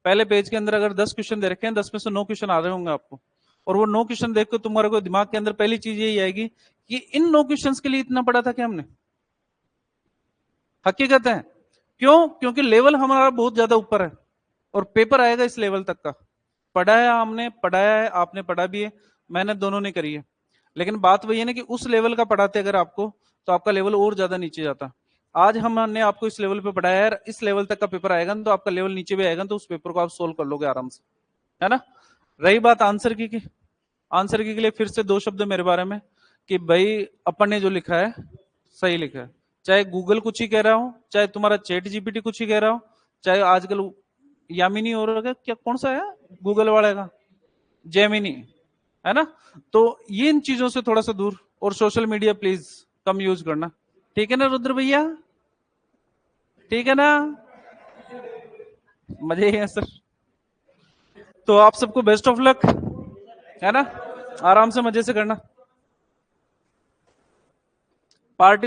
पहले पेज के अंदर अगर 10 क्वेश्चन दे रखे हैं, 10 में से 9 क्वेश्चन आ रहे होंगे आपको, और वो 9 क्वेश्चन देख के तुम्हारे को दिमाग के अंदर पहली चीज यही आएगी कि इन 9 क्वेश्चन के लिए इतना पढ़ा था क्या हमने। हकीकत है, क्यों? क्योंकि लेवल हमारा बहुत ज्यादा ऊपर है, और पेपर आएगा इस लेवल तक का। पढ़ाया हमने, पढ़ाया है आपने, पढ़ा भी है, मेहनत दोनों ने करी है, लेकिन बात वही है ना कि उस लेवल का पढ़ाते अगर आपको, तो आपका लेवल और ज्यादा नीचे जाता। आज हमने आपको इस लेवल पे पढ़ाया है, इस लेवल तक का पेपर आएगा तो आपका लेवल नीचे भी आएगा, तो उस पेपर को आप सोल्व कर लोगे आराम से, है ना। रही बात आंसर की आंसर की के लिए फिर से 2 शब्द मेरे बारे में, कि भाई अपन ने जो लिखा है सही लिखा है, चाहे गूगल कुछ ही कह रहा हो, चाहे तुम्हारा चैट जीपीटी कुछ ही कह रहा हो, चाहे आजकल यामिनी हो रहा है, क्या कौन सा है गूगल वाले का, जेमिनी, है ना। तो ये इन चीजों से थोड़ा सा दूर, और social media please come use करना, ठीक है ना रुद्र भैया, ठीक है ना, मजे ही है सर। तो आप सबको बेस्ट ऑफ लक, है ना, आराम से मजे से करना पार्टी।